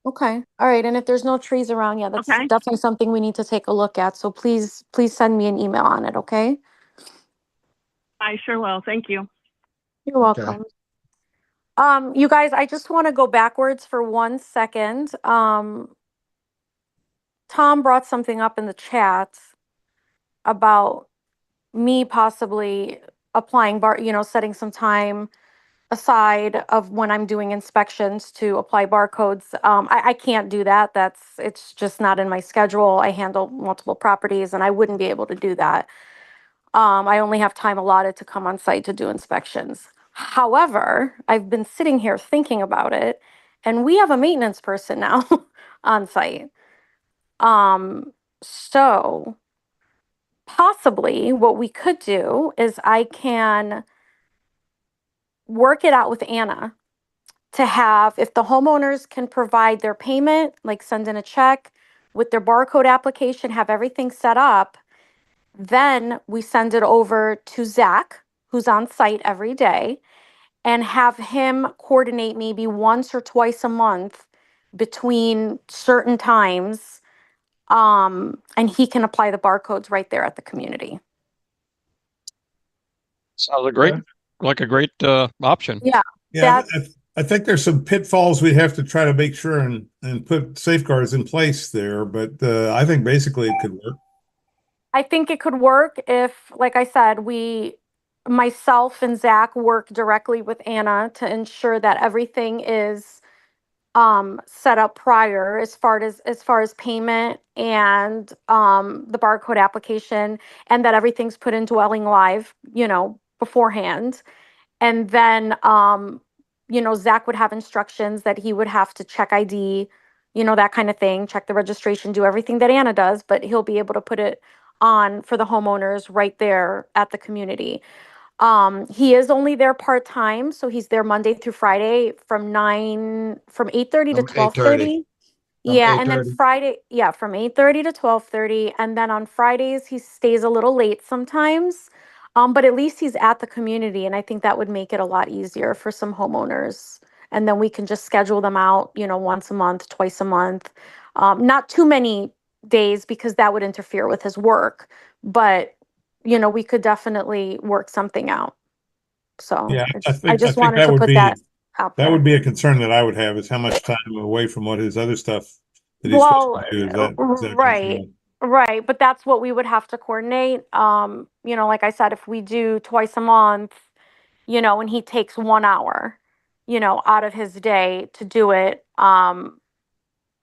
okay, all right, and if there's no trees around, yeah, that's Okay. definitely something we need to take a look at. So please send me an email on it, okay? I sure will. Thank you. You're Okay. welcome. You guys, I just want to go backwards for 1 second. Tom brought something up in the chat about me possibly applying setting some time aside of when I'm doing inspections to apply barcodes. I can't do that. It's just not in my schedule. I handle multiple properties and I wouldn't be able to do that. I only have time allotted to come on site to do inspections. However, I've been sitting here thinking about it, and we have a maintenance person now on site. So possibly what we could do is I can work it out with Anna to have, if the homeowners can provide their payment, like send in a check with their barcode application, have everything set up, then we send it over to Zach, who's on site every day, and have him coordinate maybe once or twice a month between certain times. And he can apply the barcodes right there at the community. Sounds like a great option. Yeah. Yeah, I think there's some pitfalls we have to try to make sure and put safeguards in place there, but I think basically it could work. I think it could work if, like I said, myself and Zach work directly with Anna to ensure that everything is set up prior as far as payment and the barcode application, and that everything's put in Dwelling Live, beforehand. And then Zach would have instructions that he would have to check ID, that kind of thing, check the registration, do everything that Anna does, but he'll be able to put it on for the homeowners right there at the community. He is only there part-time, so he's there Monday through Friday from 8:30 to 12:30. Yeah, and then Friday, from 8:30 to 12:30, and then on Fridays he stays a little late sometimes. But at least he's at the community, and I think that would make it a lot easier for some homeowners. And then we can just schedule them out, once a month, twice a month. Not too many days because that would interfere with his work, but we could definitely work something out. So Yeah, I just wanted to put that out there. That would be a concern that I would have, is how much time away from what his other stuff that he's Well, supposed to do. Is that a right. concern? Right, but that's what we would have to coordinate. Like I said, if we do twice a month, and he takes 1 hour, out of his day to do it,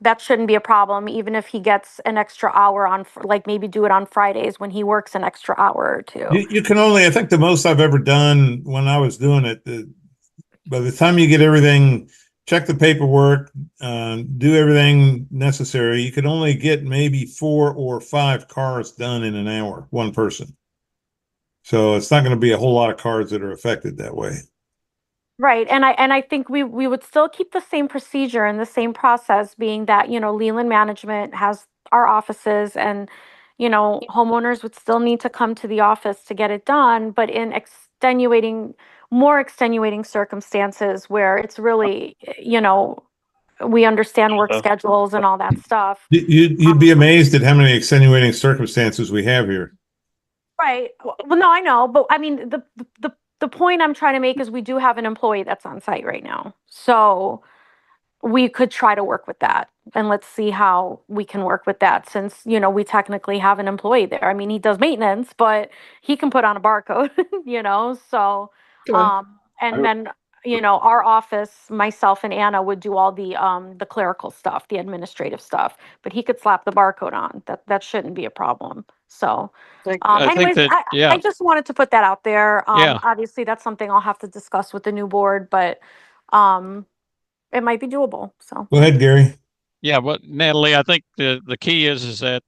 that shouldn't be a problem, even if he gets an extra hour on, like maybe do it on Fridays when he works an extra hour or two. You can only, I think the most I've ever done when I was doing it, by the time you get everything check the paperwork, do everything necessary. You could only get maybe 4 or 5 cars done in an hour, one person. So it's not going to be a whole lot of cars that are affected that way. Right. And I think we would still keep the same procedure and the same process, being that, Leland Management has our offices, and, homeowners would still need to come to the office to get it done, but in more extenuating circumstances where it's really, we understand work schedules and all that stuff. You'd be amazed at how many extenuating circumstances we have here. Right. Well, no, I know, but I mean, the point I'm trying to make is we do have an employee that's on site right now. So we could try to work with that, and let's see how we can work with that, since, we technically have an employee there. I mean, he does maintenance, but he can put on a barcode, so, and then, our office, myself and Anna would do all the clerical stuff, the administrative stuff, but he could slap the barcode on. That shouldn't be a problem. So, I think anyways, that, yeah. I just wanted to put that out there. Yeah. Obviously that's something I'll have to discuss with the new board, but, it might be doable. So Go ahead, Gary. Yeah, but Natalie, I think the key is that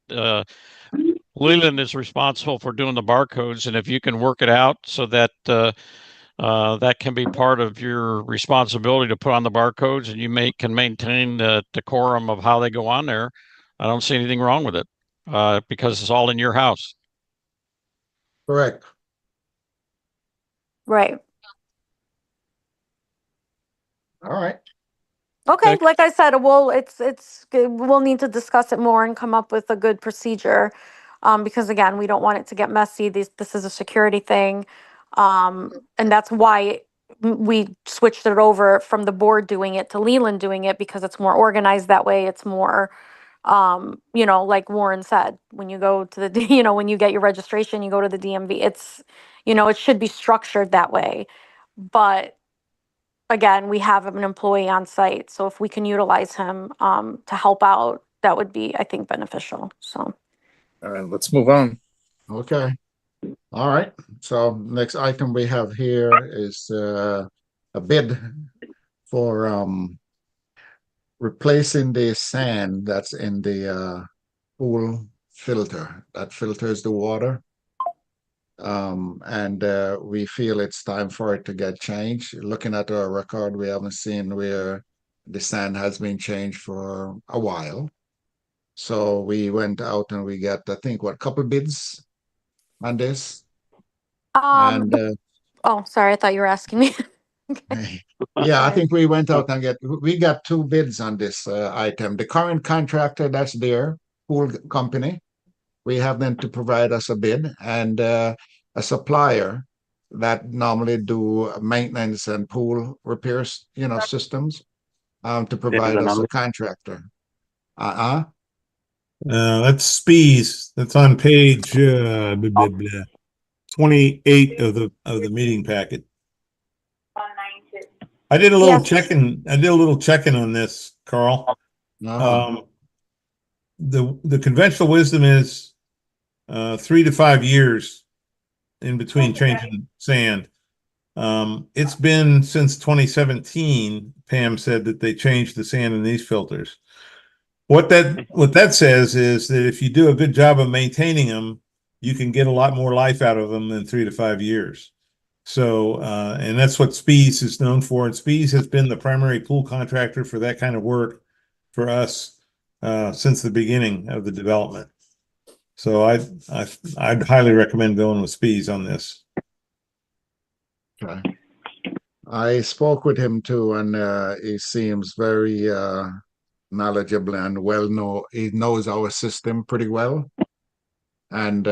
Leland is responsible for doing the barcodes, and if you can work it out so that that can be part of your responsibility to put on the barcodes, and you can maintain the decorum of how they go on there, I don't see anything wrong with it, because it's all in your house. Correct. right. All right. Okay, Okay. like I said, we'll need to discuss it more and come up with a good procedure, because again, we don't want it to get messy. This is a security thing, and that's why we switched it over from the board doing it to Leland doing it, because it's more organized that way. It's more, like Warren said, when you go to the, when you get your registration, you go to the DMV. It's, it should be structured that way, but again, we have an employee on site, so if we can utilize him to help out, that would be, I think, beneficial. So, All right, let's move on. Okay. All right. So next item we have here is a bid for replacing the sand that's in the pool filter that filters the water. And we feel it's time for it to get changed. Looking at our record, we haven't seen where the sand has been changed for a while. So we went out and we got, I think, what, couple bids on this? And oh, sorry, I thought you were asking me. Okay. Yeah, I think we went out and we got 2 bids on this item. The current contractor that's there, pool company, we have them to provide us a bid, and a supplier that normally do maintenance and pool repairs, systems, to provide us a contractor. That's Spees. That's on page 28 of the meeting packet. I did a little checking. I did a little checking on this, Carl. The conventional wisdom is 3 to 5 years in between changing sand. It's been since 2017. Pam said that they changed the sand in these filters. What that says is that if you do a good job of maintaining them, you can get a lot more life out of them than 3 to 5 years. So, and that's what Spees is known for. And Spees has been the primary pool contractor for that kind of work for us since the beginning of the development. So I'd highly recommend going with Spees on this. Okay. I spoke with him too, and he seems very knowledgeable and he knows our system pretty well. And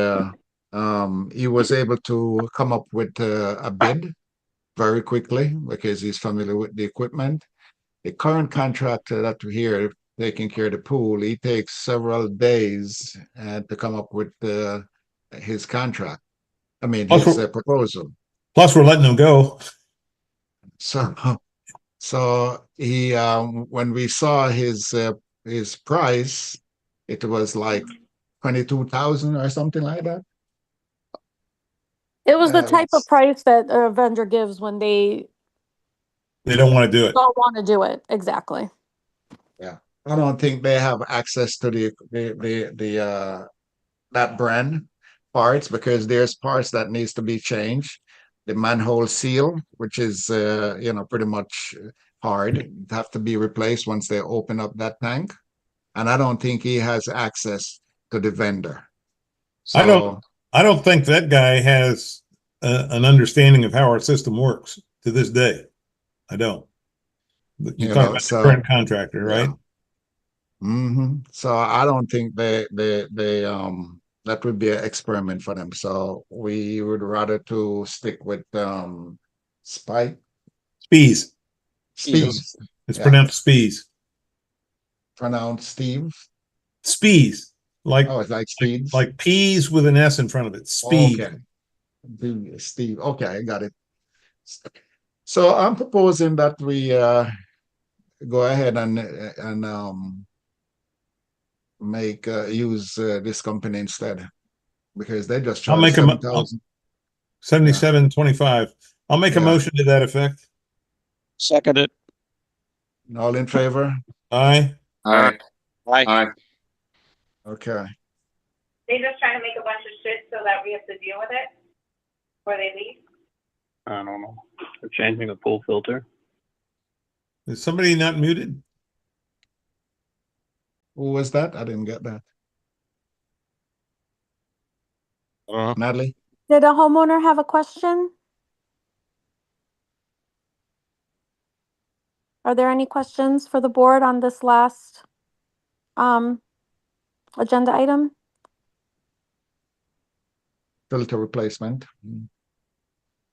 he was able to come up with a bid very quickly because he's familiar with the equipment. The current contractor that we here taking care of the pool, he takes several days to come up with his contract. I mean, his proposal. Plus, we're letting them go. So he when we saw his price, it was like 22,000 or something like that. It was the type of price that a vendor gives when they They don't want to do it. Don't want to do it. Exactly. Yeah. I don't think they have access to that brand parts, because there's parts that needs to be changed. The manhole seal, which is pretty much hard, have to be replaced once they open up that tank. And I don't think he has access to the vendor. So I don't think that guy has an understanding of how our system works to this day. I don't. You're talking about the current contractor, right? So I don't think they that would be an experiment for them. So we would rather to stick with Spees. It's pronounced Spees. Pronounced Steve. Spees. It's like Speeds. Like peas with an S in front of it. Speed. Okay. Steve. Okay, I got it. So I'm proposing that we go ahead and use this company instead, because they just charge 7,000. 77.25. I'll make a motion to that effect. Second it. All in favor? Aye. Aye. Aye. Okay. They just trying to make a bunch of shit so that we have to deal with it before they leave. I don't know. They're changing the pool filter. Is somebody not muted? Who was that? I didn't get that. Natalie? Did a homeowner have a question? Are there any questions for the board on this last agenda item? Filter replacement.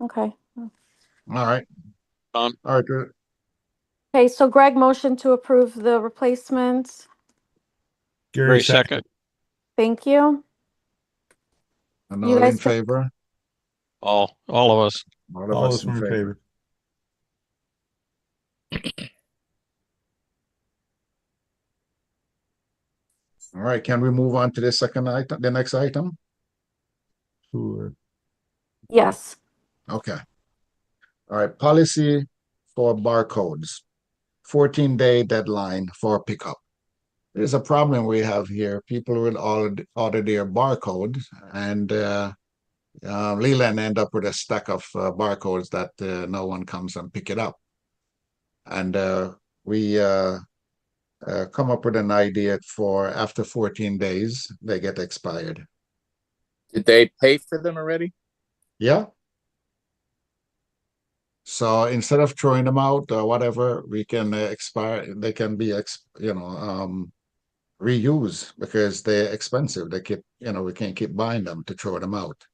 Okay. All right. All right. Okay, so Greg motioned to approve the replacement. Gary second. Thank you. And You all guys in favor? All of us. All of us in favor. All right, can we move on to the second item, the next item? Sure. Yes. Okay. All right, policy for barcodes. 14-day deadline for pickup. There's a problem we have here. People will order their barcode, and Leland end up with a stack of barcodes that no one comes and pick it up. And we come up with an idea for after 14 days, they get expired. Did they pay for them already? Yeah. So instead of throwing them out or whatever, we can expire. They can be, reuse, because they're expensive. They keep, we can't keep buying them to throw them out.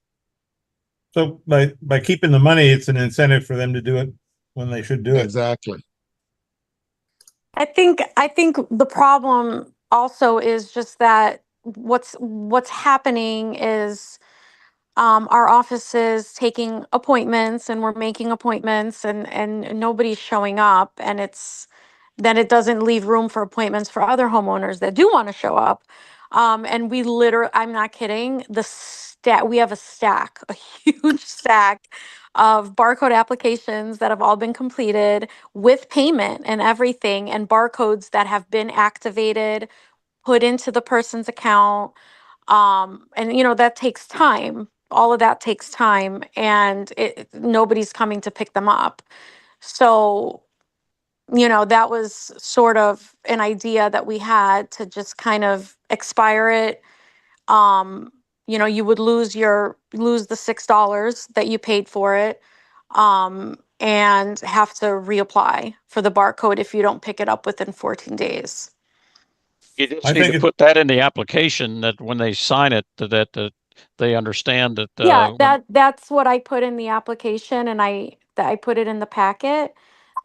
So by keeping the money, it's an incentive for them to do it when they should do it. Exactly. I think the problem also is just that what's happening is our office is taking appointments, and we're making appointments, and nobody's showing up, and then it doesn't leave room for appointments for other homeowners that do want to show up. And we literally, I'm not kidding, we have a huge stack of barcode applications that have all been completed with payment and everything, and barcodes that have been activated, put into the person's account. And that takes time. All of that takes time, and nobody's coming to pick them up. So, that was sort of an idea that we had to just kind of expire it. You would lose the $6 that you paid for it, and have to reapply for the barcode if you don't pick it up within 14 days. You just need to put that in the application, that when they sign it, that they understand that. That's what I put in the application, and I put it in the packet.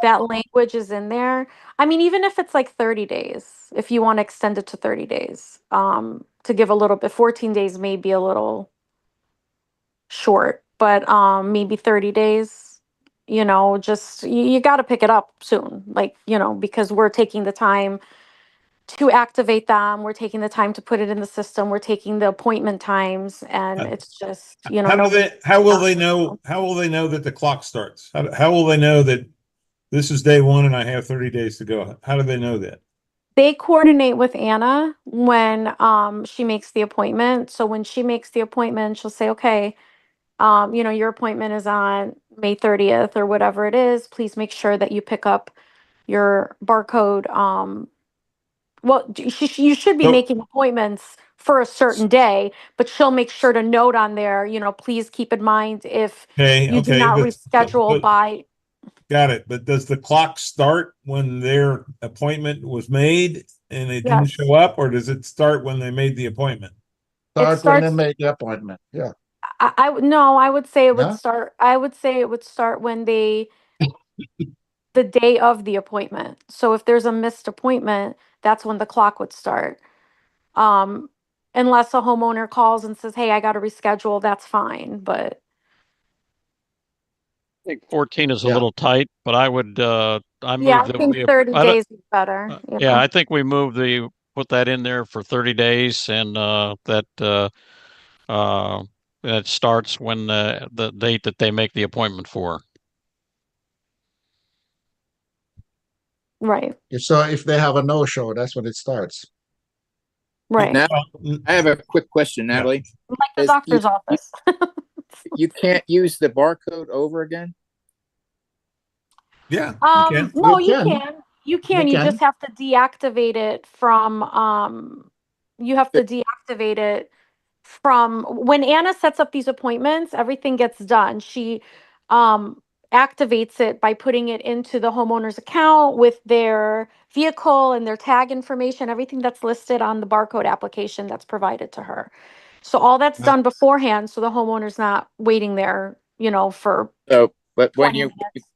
That language is in there. I mean, even if it's like 30 days, if you want to extend it to 30 days, to give a little bit, 14 days may be a little short, but maybe 30 days, just you got to pick it up soon, because we're taking the time to activate them. We're taking the time to put it in the system. We're taking the appointment times, and it's just, how will they know that the clock starts? How will they know that This is day one and I have 30 days to go. How do they know that? They coordinate with Anna when she makes the appointment. So when she makes the appointment, she'll say, okay, your appointment is on May 30th or whatever it is. Please make sure that you pick up your barcode. You should be So- making appointments for a certain day, but she'll make sure to note on there, please keep in mind if you do not reschedule by. Got it. But does the clock start when their appointment was made and they didn't Yes. show up, or does it start when they made the appointment? Start when they starts- make the appointment. Yeah. I would say it would Yeah? start. I would say it would start when the day of the appointment. So if there's a missed appointment, that's when the clock would start. Unless a homeowner calls and says, "Hey, I got to reschedule," that's fine. But I think 14 is a Yeah. little tight, but I would, I yeah, move I that think we, 30 I don't- days is better. yeah, I think we put that in there for 30 days and, that starts when the date that they make the appointment for. Right, So if they have a no-show, that's when it starts. right. Now, I have a quick question, Natalie. Like the Is doctor's office. You can't use the barcode over again? Yeah, you can. No, You you can. can. You can. You can. just have to deactivate it from, you have to deactivate it from when Anna sets up these appointments, everything gets done. She activates it by putting it into the homeowner's account with their vehicle and their tag information, everything that's listed on the barcode application that's provided to her. So all that's done beforehand, so the homeowner's not waiting there, for So, but when 20 minutes.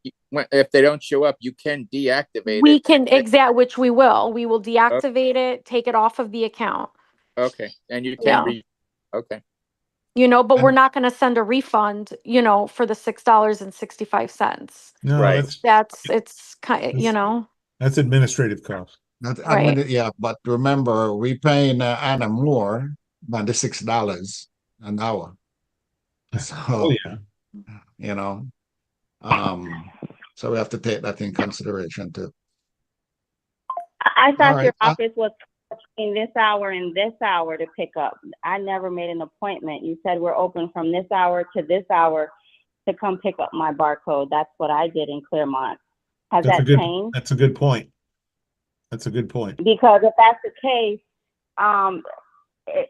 if they don't show up, you can deactivate We it. can which we will. We will deactivate it, take it off of the account. Okay, and you Yeah. can okay. But we're not going to send a refund, for the $6.65. No, Right. It's kind, that's administrative cost. Right. Yeah, but remember, we paying Anna more than the $6 an hour. So, Oh, yeah. So we have to take that in consideration too. I All thought right. your office was between this hour and this hour to pick up. I never made an appointment. You said we're open from this hour to this hour to come pick up my barcode. That's what I did in Claremont. Has that changed? That's a good point. That's a good point. Because if that's the case,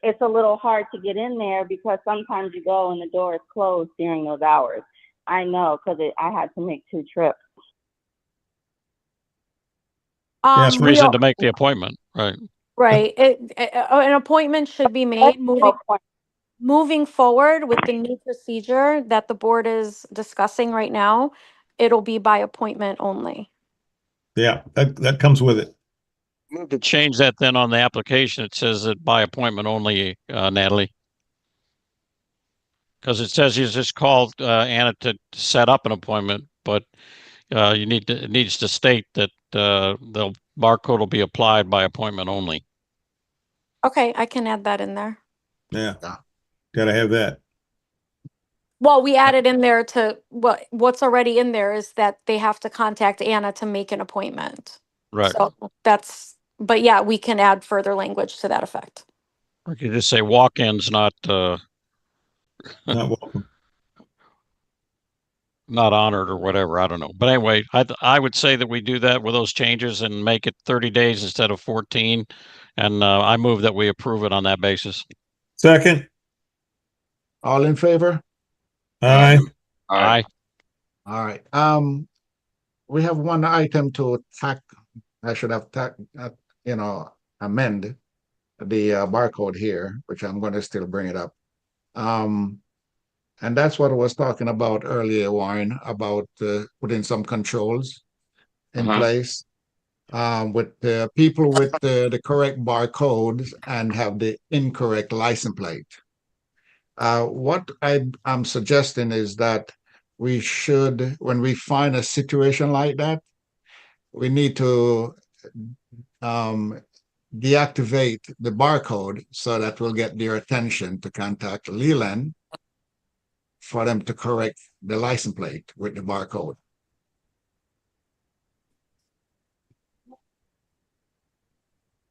it's a little hard to get in there because sometimes you go and the door is closed during those hours. I know because I had to make 2 trips. That's reason to make the appointment, right? Right. An appointment should be made moving forward with the new procedure that the board is discussing right now. It'll be by appointment only. Yeah, that comes with it. Move to change that then on the application. It says that by appointment only, Natalie. Because it says you just called Anna to set up an appointment, but it needs to state that the barcode will be applied by appointment only. Okay, I can add that in there. Yeah. Gotta have that. Well, we added in there to what's already in there is that they have to contact Anna to make an appointment. Right. So but yeah, we can add further language to that effect. Or you could just say walk-ins, not welcome. Not honored or whatever. I don't know. But anyway, I would say that we do that with those changes and make it 30 days instead of 14. And I move that we approve it on that basis. Second. All in favor? Aye. Aye. All right. We have one item to I should have amend the barcode here, which I'm going to still bring it up. And that's what I was talking about earlier, Warren, about putting some controls in place with the people with the correct barcodes and have the incorrect license plate. What I'm suggesting is that we should, when we find a situation like that, we need to deactivate the barcode so that we'll get their attention to contact Leland for them to correct the license plate with the barcode.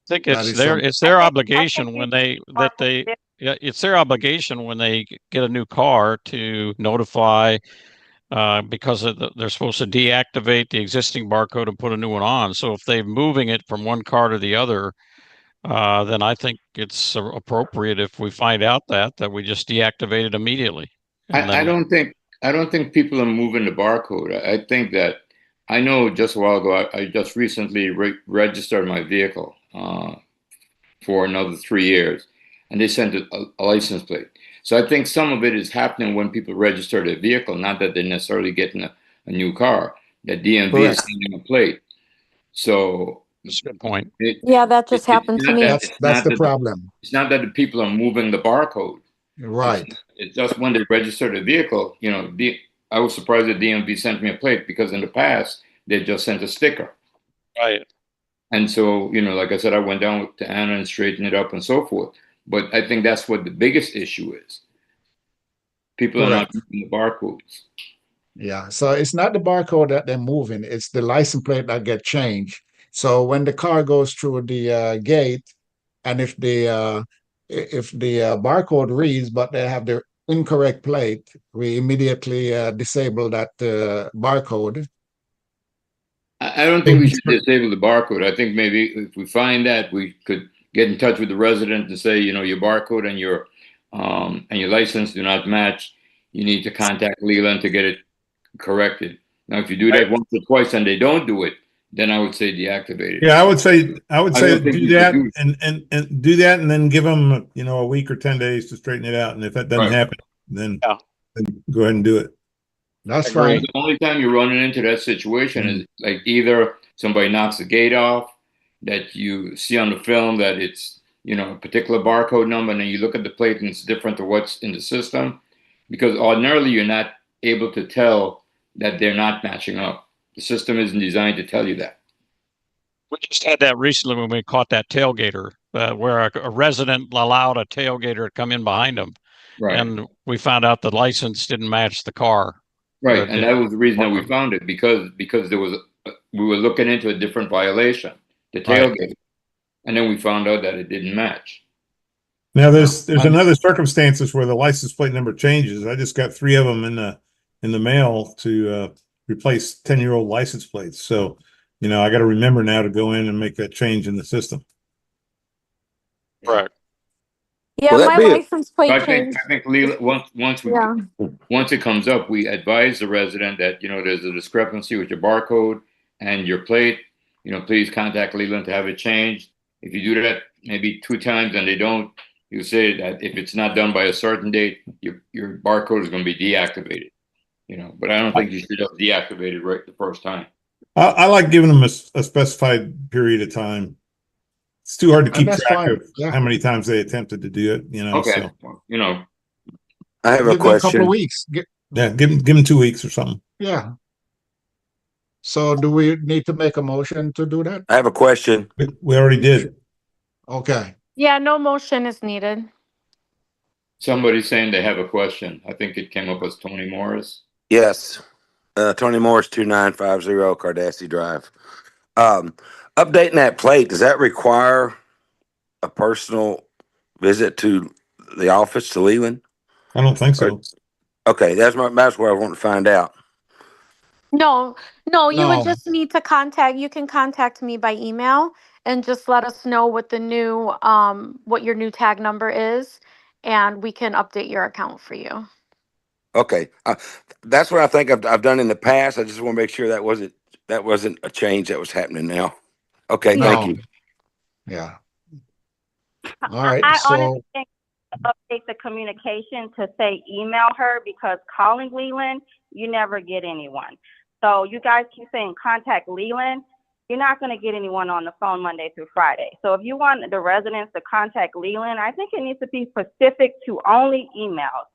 think That it's is their, some, it's their I obligation think when you yeah, it's their obligation when they get a new car to notify, because they're supposed to deactivate the existing barcode and put a new one on. So if they're moving it from one car to the other, then I think it's appropriate if we find out that we just deactivate it immediately. And I then, I don't think people are moving the barcode. I think that I know just a while ago, I just recently registered my vehicle for another 3 years, and they sent a license plate. So I think some of it is happening when people register their vehicle, not that they're necessarily getting a new car. That DMV is correct. sending a plate. So that's a good point. Yeah, that just happened to me. That's the problem. it's not that the people are moving the barcode. Right. It's just when they register the vehicle, I was surprised that DMV sent me a plate because in the past they just sent a sticker. Right. And so, like I said, I went down to Anna and straightened it up and so forth. But I think that's what the biggest issue is. People are not Correct. using the barcodes. Yeah. So it's not the barcode that they're moving, it's the license plate that get changed. So when the car goes through the gate, and if the barcode reads but they have the incorrect plate, we immediately disable that barcode. I don't think we should disable the barcode. I think maybe if we find that, we could get in touch with the resident and say, your barcode and your license do not match. You need to contact Leland to get it corrected. Now, if you do that once or twice and they don't do it, then I would say deactivate it. Yeah, I would say don't think do you that should and do that, and then give them a week or 10 days to straighten it out. And if that doesn't Right. happen, then, Yeah. then go ahead and do it. That's Agree. fine. The only time you're running into that situation is like either somebody knocks the gate off, that you see on the film that it's a particular barcode number, and then you look at the plate and it's different to what's in the system, because ordinarily you're not able to tell that they're not matching up. The system isn't designed to tell you that. We just had that recently when we caught that tailgater, where a resident allowed a tailgater to come in behind him. Right. And we found out the license didn't match the car. Right, and that was the reason that we found it, because there was we were looking into a different violation, the tailgate, and then we found out that it didn't match. Now there's another circumstances where the license plate number changes. I just got 3 of them in the mail to replace 10-year-old license plates. So, I got to remember now to go in and make that change in the system. Right. Yeah, my license plate changed. I think Leland, once it comes up, we advise the resident that there's a discrepancy with your barcode and your plate. Please contact Leland to have it changed. If you do that maybe 2 times and they don't, you say that if it's not done by a certain date, your barcode is going to be deactivated. But I don't think you should have deactivated right the first time. I like giving them a specified period of time. It's too hard to keep track of how many times they attempted to do it. Okay, so. I have a Give them a couple question. of weeks. Yeah, give them 2 weeks or something. Yeah. So do we need to make a motion to do that? I have a question. We already did. Okay. Yeah, no motion is needed. Somebody's saying they have a question. I think it came up as Tony Morris. Yes. Tony Morris, 2950 Cardassie Drive. Updating that plate, does that require a personal visit to the office to Leland? I don't think so. Okay, that's where I want to find out. No, you would No. just need to you can contact me by email and just let us know what the new, what your new tag number is, and we can update your account for you. Okay, that's what I think I've done in the past. I just want to make sure that wasn't a change that was happening now. Okay, thank you. Yeah. All right. I So honestly think update the communication to say email her, because calling Leland, you never get anyone. So you guys keep saying contact Leland, you're not going to get anyone on the phone Monday through Friday. So if you want the residents to contact Leland, I think it needs to be specific to only emails,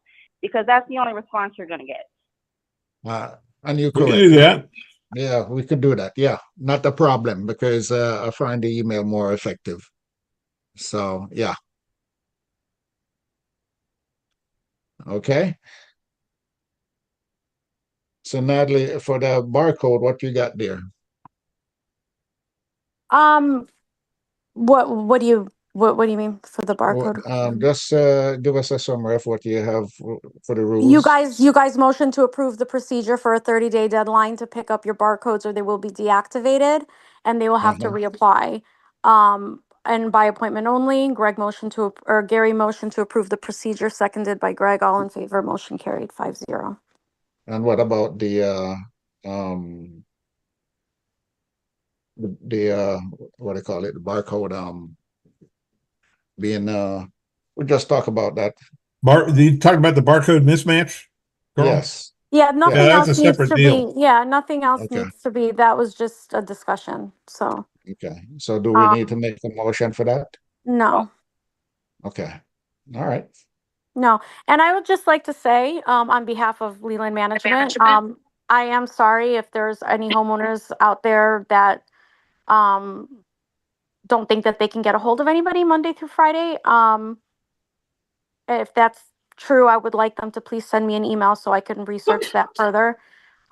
because that's the only response you're going to get. and you're We can correct. do that. Yeah, we could do that. Yeah, not a problem, because I find the email more effective. So yeah. Okay. So Natalie, for the barcode, what you got there? What do you mean for the barcode? Just give us a summary of what you have for the You rules. guys motion to approve the procedure for a 30-day deadline to pick up your barcodes, or they will be deactivated and they will have to reapply. And by appointment only, Gary motion to approve the procedure, seconded by Greg. All in favor, motion carried 5-0. And what about the what do you call it, the barcode being we just talk about that. You talking about the barcode mismatch, Carl? Yes. Yeah, nothing Yeah, that's else a needs separate to deal. be, yeah, nothing else Okay. needs to be, that was just a discussion, so, Okay. So do we need to make a motion for that? no. Okay. All right. No, and I would just like to say, on behalf of Leland Management, I am sorry if there's any homeowners out there that, don't think that they can get a hold of anybody Monday through Friday. If that's true, I would like them to please send me an email so I can research that further.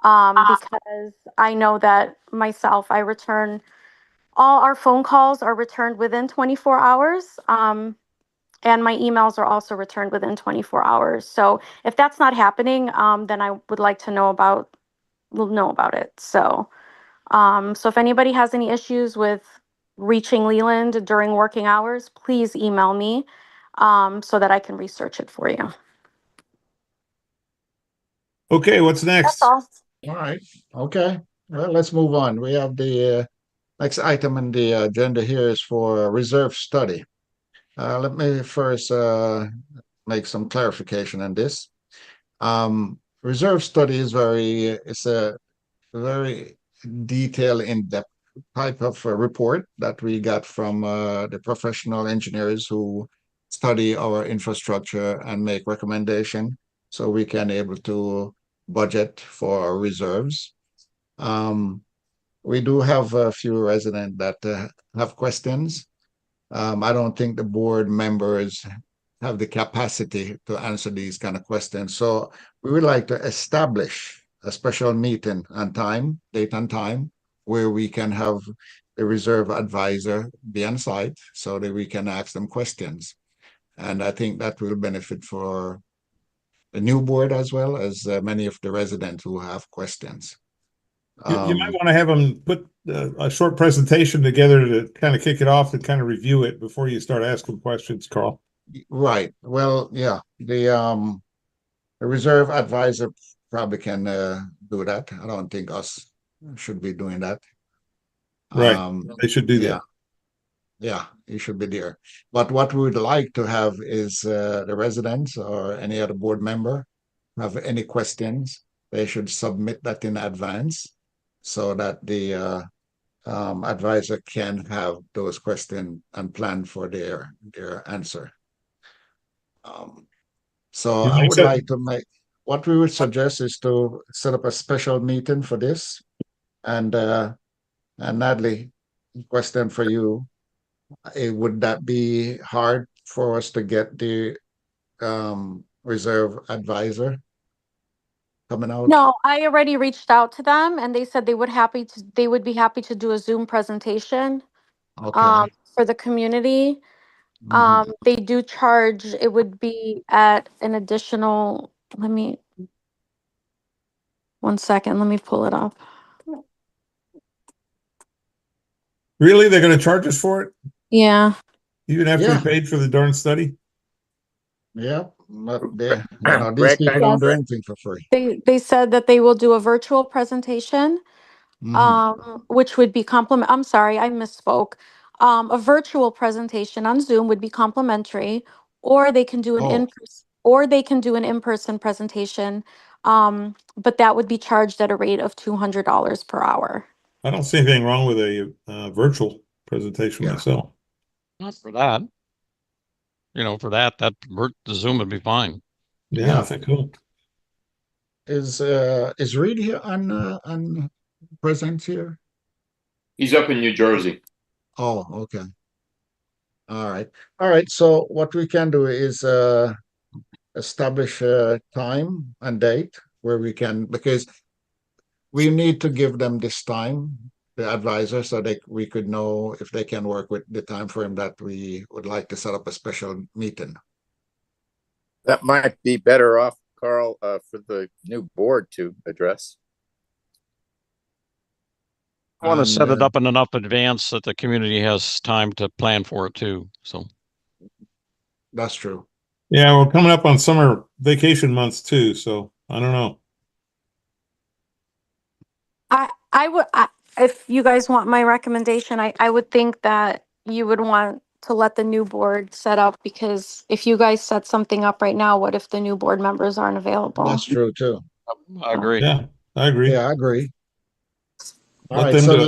Because I know that myself, all our phone calls are returned within 24 hours. And my emails are also returned within 24 hours. So if that's not happening, then I would like to know about it. So, so if anybody has any issues with reaching Leland during working hours, please email me, so that I can research it for you. Okay, what's That's next? all. All right. Okay. Well, let's move on. We have the next item in the agenda here is for reserve study. Let me first make some clarification on this. Reserve study is it's a very detailed, in-depth type of report that we got from the professional engineers who study our infrastructure and make recommendation so we can able to budget for our reserves. We do have a few residents that have questions. I don't think the board members have the capacity to answer these kind of questions. So we would like to establish a special meeting and time, date and time, where we can have the reserve advisor be on site so that we can ask them questions. And I think that will benefit for the new board as well as many of the residents who have questions. You might want to have them put a short presentation together to kind of kick it off and kind of review it before you start asking questions, Carl. Right. Well, yeah, the reserve advisor probably can do that. I don't think us should be doing that. Right. They should do that. Yeah, he should be there. But what we would like to have is the residents or any other board member have any questions, they should submit that in advance so that the advisor can have those questions and plan for their answer. So I would like to what we would suggest is to set up a special meeting for this. And Natalie, question for you. Would that be hard for us to get the reserve advisor coming out? No, I already reached out to them and they said they would be happy to do a Zoom presentation, Okay. for the community. Mhm. They do charge, it would be at an additional, one second, let me pull it up. Really? They're going to charge us for it? Yeah. Even after Yeah. we paid for the darn study? Yeah, but these people don't do anything for free. They said that they will do a virtual presentation, which would be I'm sorry, I misspoke. A virtual presentation on Zoom would be complimentary, or they can do an in-person presentation. But that would be charged at a rate of $200 per hour. I don't see anything wrong with a virtual presentation myself. Not for that. For that the Zoom would be fine. Yeah, I think cool. Is Reed here on present here? He's up in New Jersey. Oh, okay. All right. So what we can do is establish a time and date where we can, because we need to give them this time the advisor so we could know if they can work with the time frame that we would like to set up a special meeting. That might be better off, Carl, for the new board to address. I want to set it up in enough advance that the community has time to plan for it too. So that's true. Yeah, we're coming up on summer vacation months too, so I don't know. I would, if you guys want my recommendation, I would think that you would want to let the new board set up, because if you guys set something up right now, what if the new board members aren't available? That's true too. I agree. Yeah, I agree. Yeah, I agree. All Let right, them so do it.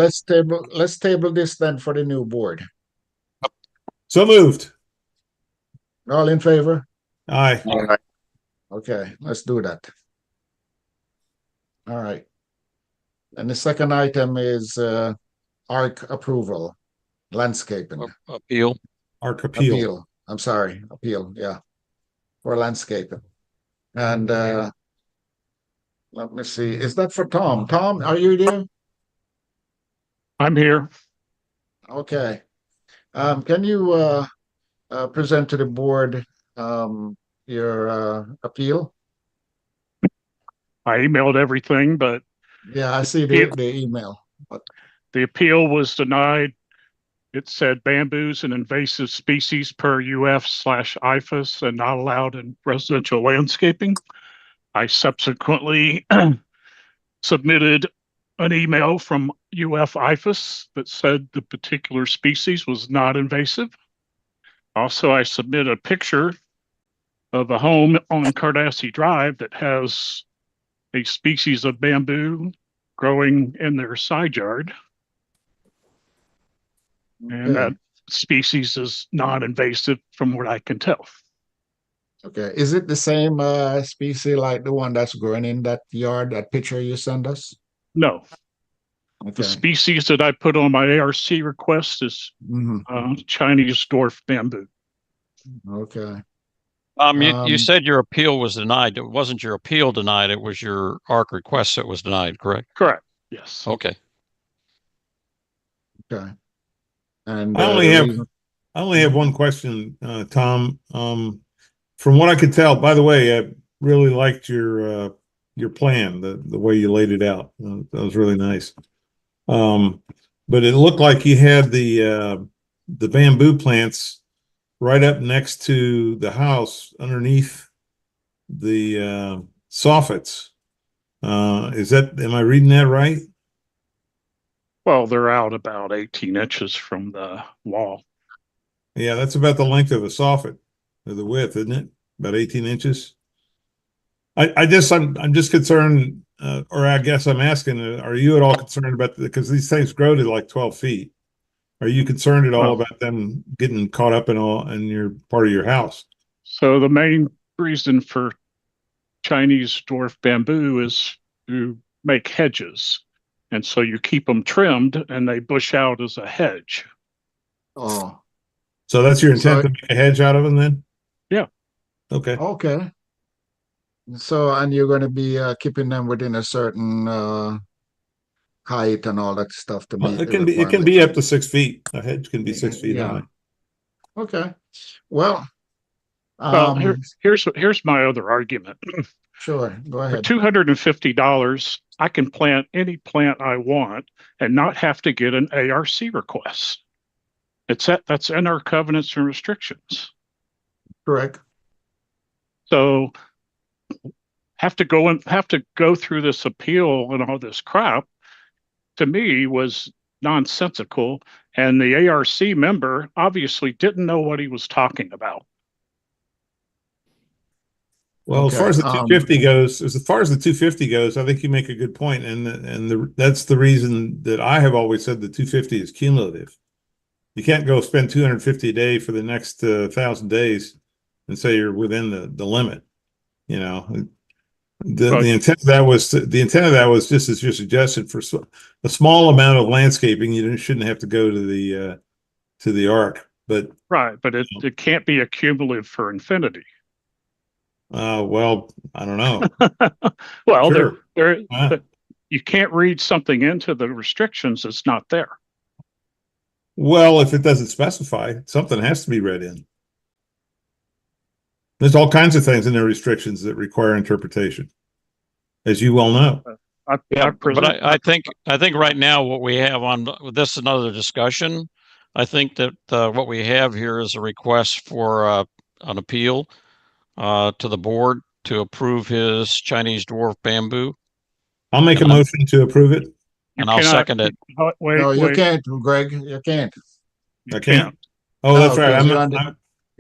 let's table this then for the new board. So moved. All in favor? Aye. All right. Okay, let's do that. All right. And the second item is ARC approval, landscaping. Appeal. ARC appeal. I'm sorry, appeal, yeah, for landscaping. And let me see, is that for Tom? Tom, are you there? I'm here. Okay. Can you present to the board your appeal? I emailed everything, but yeah, I see the email. The appeal was denied. It said bamboos an invasive species per UF/IFAS and not allowed in residential landscaping. I subsequently submitted an email from UF/IFAS that said the particular species was not invasive. Also, I submitted a picture of a home on Cardassie Drive that has a species of bamboo growing in their side yard. And that species is non-invasive from what I can tell. Okay. Is it the same species like the one that's growing in that yard, that picture you sent us? No. Okay. The species that I put on my ARC request is Chinese dwarf bamboo. Okay. You said your appeal was denied. It wasn't your appeal denied. It was your ARC request that was denied, correct? Correct. Yes. Okay. Okay. And I only have one question, Tom. From what I could tell, by the way, I really liked your plan, the way you laid it out. That was really nice. But it looked like you had the bamboo plants right up next to the house underneath the soffits. Am I reading that right? Well, they're out about 18 inches from the wall. Yeah, that's about the length of a soffit, or the width, isn't it? About 18 inches. I'm just concerned, or I guess I'm asking, are you at all concerned about because these things grow to like 12 feet? Are you concerned at all about them getting caught up in your part of your house? So the main reason for Chinese dwarf bamboo is to make hedges. And so you keep them trimmed and they bush out as a hedge. Oh. So that's your intent to make a hedge out of them then? Yeah. Okay. Okay. So, and you're going to be keeping them within a certain height and all that stuff to meet it can be up to 6 feet. A hedge can be 6 feet high. Okay. Well, here's my other argument. Sure, go ahead. For $250, I can plant any plant I want and not have to get an ARC request. That's in our covenants and restrictions. Correct. So have to go through this appeal and all this crap, to me, was nonsensical. And the ARC member obviously didn't know what he was talking about. Well, as far as the 250 goes, I think you make a good point, and that's the reason that I have always said the 250 is cumulative. You can't go spend 250 a day for the next 1,000 days and say you're within the limit. You know, the intent of that was just as you suggested, for a small amount of landscaping. You shouldn't have to go to the ARC, but it can't be a cumulative for infinity. Well, I don't know. Well, sure. you can't read something into the restrictions that's not there. Well, if it doesn't specify, something has to be read in. There's all kinds of things in their restrictions that require interpretation, as you well know. I think right now what we have on this is another discussion. I think that what we have here is a request for an appeal to the board to approve his Chinese dwarf bamboo. I'll make a motion to approve it. And I'll second it. No, you can't, Greg. You can't. I can't. Oh, that's right.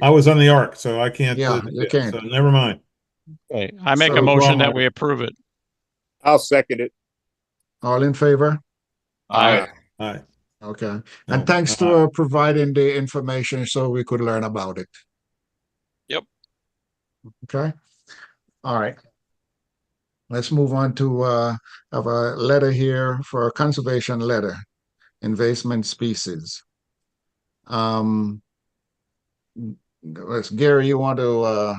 I was on the arc, so I can't. Yeah, you can't. So never mind. Okay, I make a motion that we approve it. I'll second it. All in favor? Aye. Aye. Okay. And thanks for providing the information so we could learn about it. Yep. Okay. All right. Let's move on to have a letter here for a conservation letter, invasive species. Gary, you want to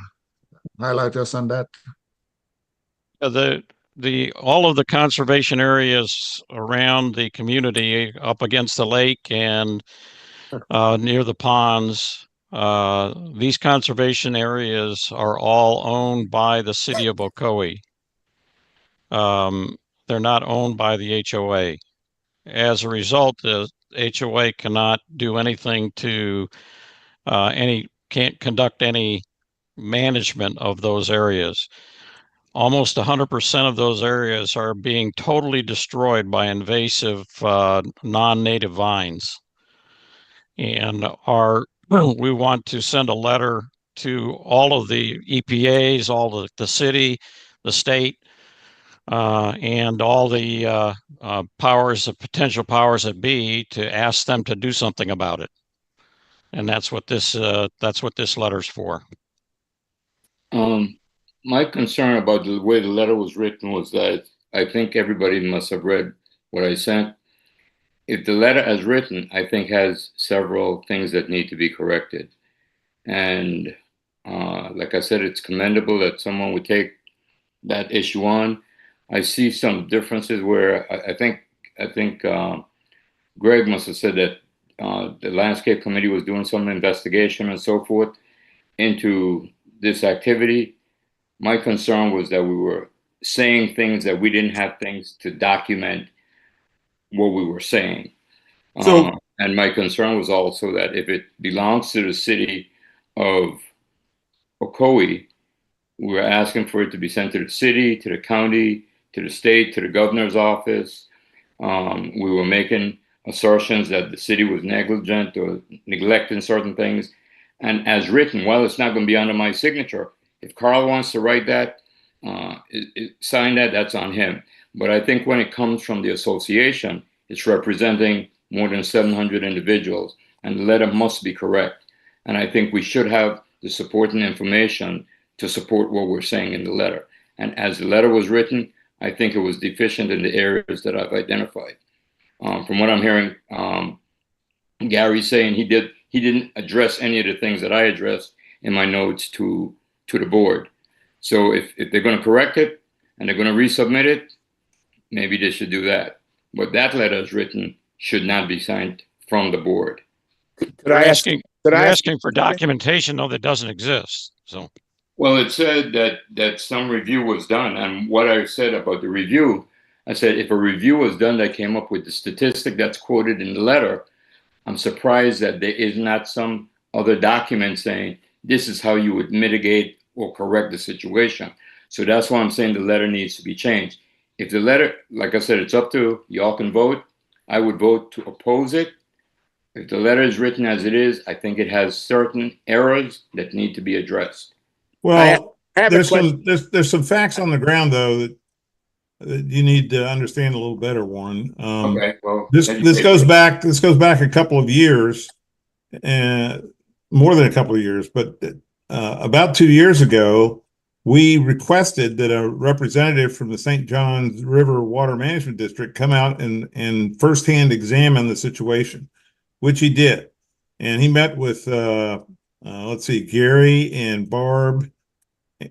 highlight us on that? All of the conservation areas around the community up against the lake and near the ponds, these conservation areas are all owned by the city of Ocoee. They're not owned by the HOA. As a result, the HOA cannot do anything to can't conduct any management of those areas. Almost 100% of those areas are being totally destroyed by invasive non-native vines. And we want to send a letter to all of the EPAs, all of the city, the state, and all the potential powers that be to ask them to do something about it. And that's what this letter's for. My concern about the way the letter was written was that I think everybody must have read what I sent. If the letter as written, I think has several things that need to be corrected. And like I said, it's commendable that someone would take that issue on. I see some differences where I think Greg must have said that the landscape committee was doing some investigation and so forth into this activity. My concern was that we were saying things that we didn't have things to document what we were saying. And my concern was also that if it belongs to the city of Ocoee, we were asking for it to be sent to the city, to the county, to the state, to the governor's office. We were making assertions that the city was negligent or neglecting certain things. And as written, well, it's not going to be under my signature. If Carl wants to write that, sign that, that's on him. But I think when it comes from the association, it's representing more than 700 individuals, and the letter must be correct. And I think we should have the supporting information to support what we're saying in the letter. And as the letter was written, I think it was deficient in the areas that I've identified. From what I'm hearing, Gary's saying he didn't address any of the things that I addressed in my notes to the board. So if they're going to correct it and they're going to resubmit it, maybe they should do that. But that letter is written should not be signed from the board. You're asking for documentation though that doesn't exist. So, well, it said that some review was done, and what I said about the review, I said if a review was done that came up with the statistic that's quoted in the letter, I'm surprised that there is not some other document saying this is how you would mitigate or correct the situation. So that's why I'm saying the letter needs to be changed. If the letter, like I said, it's up to y'all can vote. I would vote to oppose it. If the letter is written as it is, I think it has certain errors that need to be addressed. Well, there's some facts on the ground though that you need to understand a little better, Warren. Okay, well, this goes back a couple of years, and more than a couple of years, but about 2 years ago, we requested that a representative from the St. Johns River Water Management District come out and firsthand examine the situation, which he did. And he met with, let's see, Gary and Barb,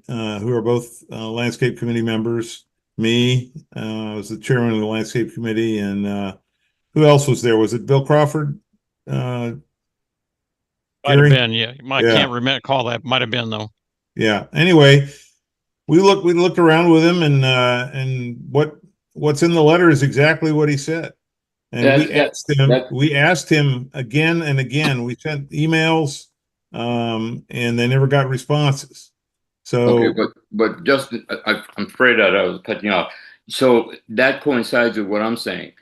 who are both landscape committee members, me, I was the chairman of the landscape committee, and who else was there? Was it Bill Crawford? Might Gary? have been, yeah. I Yeah. can't remember, call that. Might have been though. Yeah. Anyway, we looked around with him, and what's in the letter is exactly what he said. And we asked him again and again. We sent emails, and they never got responses. So Okay, but just I'm afraid that I was cutting you off. So that coincides with what I'm saying.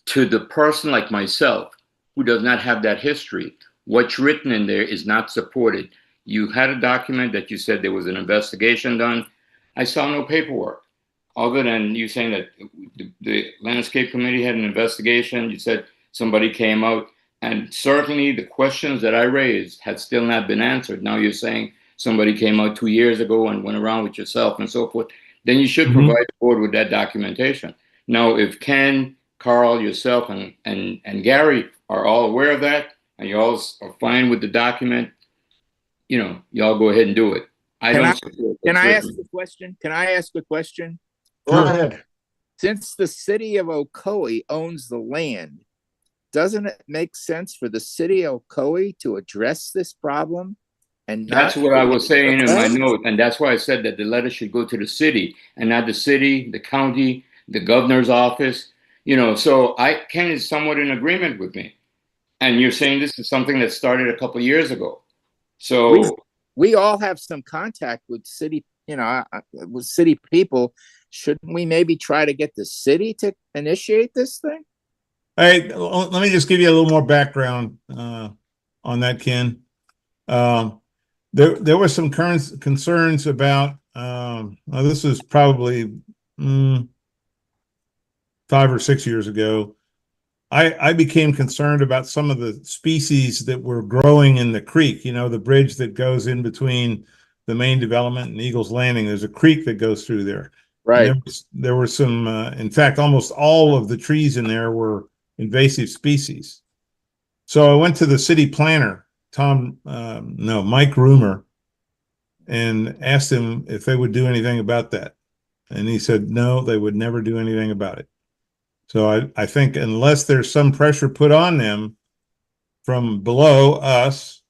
To the person like myself who does not have that history, what's written in there is not supported. You had a document that you said there was an investigation done. I saw no paperwork other than you saying that the landscape committee had an investigation. You said somebody came out, and certainly the questions that I raised had still not been answered. Now you're saying somebody came out 2 years ago and went around with yourself and so forth. Then you should provide the board with that documentation. Now, if Ken, Carl, yourself, and Gary are all aware of that, and you all are fine with the document, y'all go ahead and do it. Can I ask a question? Can I ask a question? Go ahead. Since the city of Ocoee owns the land, doesn't it make sense for the city of Ocoee to address this problem? And that's what I was saying in my note, and that's why I said that the letter should go to the city and not the city, the county, the governor's office. So Ken is somewhat in agreement with me, and you're saying this is something that started a couple of years ago. So we all have some contact with city, with city people. Shouldn't we maybe try to get the city to initiate this thing? Hey, let me just give you a little more background on that, Ken. There were some current concerns about. This was probably 5 or 6 years ago. I became concerned about some of the species that were growing in the creek. The bridge that goes in between the main development and Eagles Landing. There's a creek that goes through there. Right. There were some. In fact, almost all of the trees in there were invasive species. So I went to the city planner, Mike Roomer, and asked him if they would do anything about that. And he said, no, they would never do anything about it. So I think unless there's some pressure put on them from below us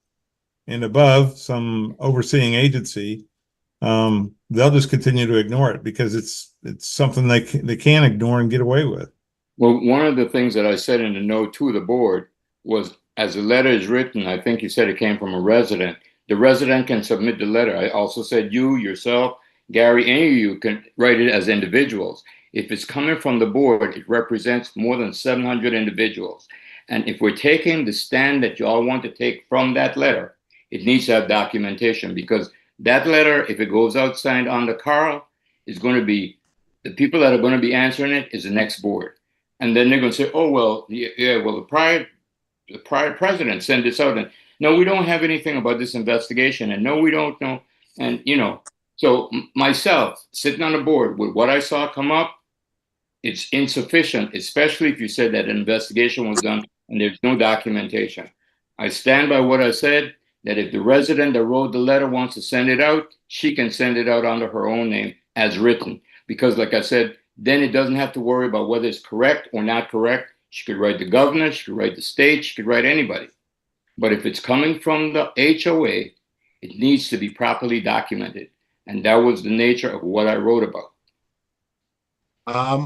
and above some overseeing agency, they'll just continue to ignore it because it's something they can't ignore and get away with. Well, one of the things that I said in the note to the board was, as the letter is written, I think you said it came from a resident. The resident can submit the letter. I also said you, yourself, Gary, any of you can write it as individuals. If it's coming from the board, it represents more than 700 individuals. And if we're taking the stand that you all want to take from that letter, it needs to have documentation, because that letter, if it goes out signed on the Carl, is going to be, the people that are going to be answering it is the next board. And then they're going to say, oh, well, well, the prior president sent this out. And no, we don't have anything about this investigation. And no, we don't know. And, so myself sitting on the board with what I saw come up, it's insufficient, especially if you said that an investigation was done and there's no documentation. I stand by what I said, that if the resident that wrote the letter wants to send it out, she can send it out under her own name as written. Because like I said, then it doesn't have to worry about whether it's correct or not correct. She could write the governor, she could write the state, she could write anybody. But if it's coming from the HOA, it needs to be properly documented. And that was the nature of what I wrote about.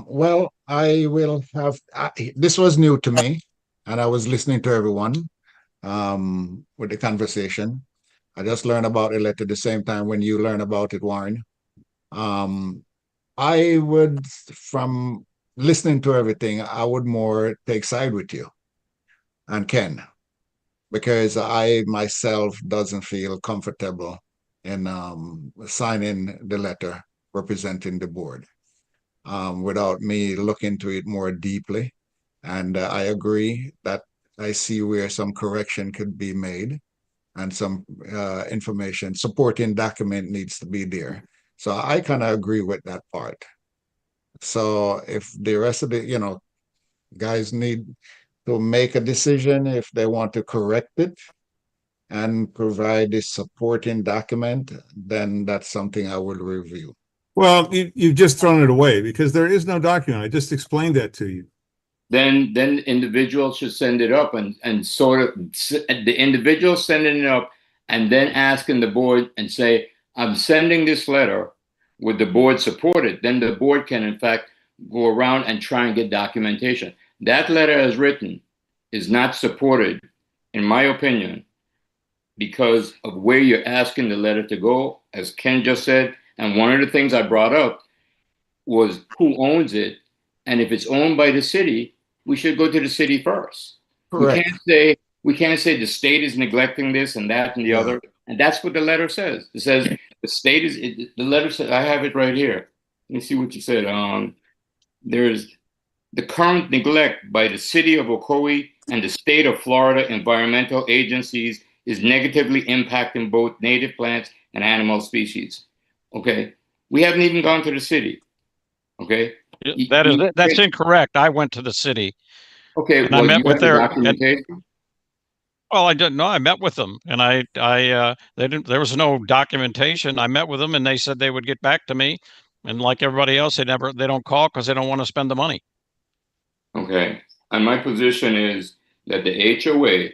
Well, I will have, this was new to me, and I was listening to everyone with the conversation. I just learned about it at the same time when you learn about it, Warren. I would, from listening to everything, I would more take side with you and Ken, because I myself doesn't feel comfortable in signing the letter representing the board without me looking into it more deeply. And I agree that I see where some correction could be made and some information, supporting document needs to be there. So I kind of agree with that part. So if the rest of the, guys need to make a decision if they want to correct it and provide a supporting document, then that's something I will review. Well, you've just thrown it away because there is no document. I just explained that to you. Then individuals should send it up and sort of the individual sending it up and then asking the board and say, I'm sending this letter. Would the board support it? Then the board can in fact go around and try and get documentation. That letter as written is not supported, in my opinion, because of where you're asking the letter to go, as Ken just said. And one of the things I brought up was who owns it. And if it's owned by the city, we should go to the city first. Correct. We can't say the state is neglecting this and that and the other. And that's what the letter says. It says the state is, the letter says, I have it right here. Let me see what you said. There's the current neglect by the city of Ocoee and the state of Florida environmental agencies is negatively impacting both native plants and animal species. Okay. We haven't even gone to the city. Okay. That's incorrect. I went to the city. Okay. And I met with their documentation. Well, I didn't know. I met with them, and there was no documentation. I met with them, and they said they would get back to me. And like everybody else, they don't call because they don't want to spend the money. Okay. And my position is that the HOA,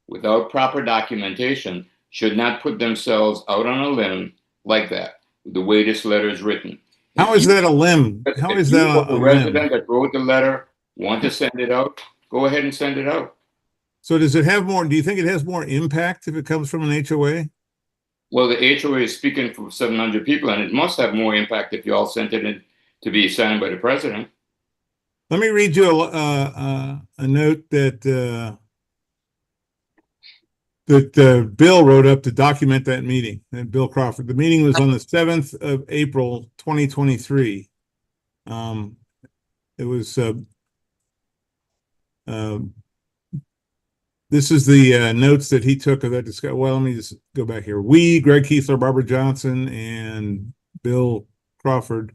without proper documentation, should not put themselves out on a limb like that, the way this letter is written. How is that a limb? How is that a resident that wrote the letter want to send it out? Go ahead and send it out. So does it have more? Do you think it has more impact if it comes from an HOA? Well, the HOA is speaking for 700 people, and it must have more impact if you all sent it in to be signed by the president. Let me read you a note that Bill wrote up to document that meeting. And Bill Crawford. The meeting was on the 7th of April, 2023. It was. This is the notes that he took of that discussion. Well, let me just go back here. We, Greg Keithler, Barbara Johnson, and Bill Crawford,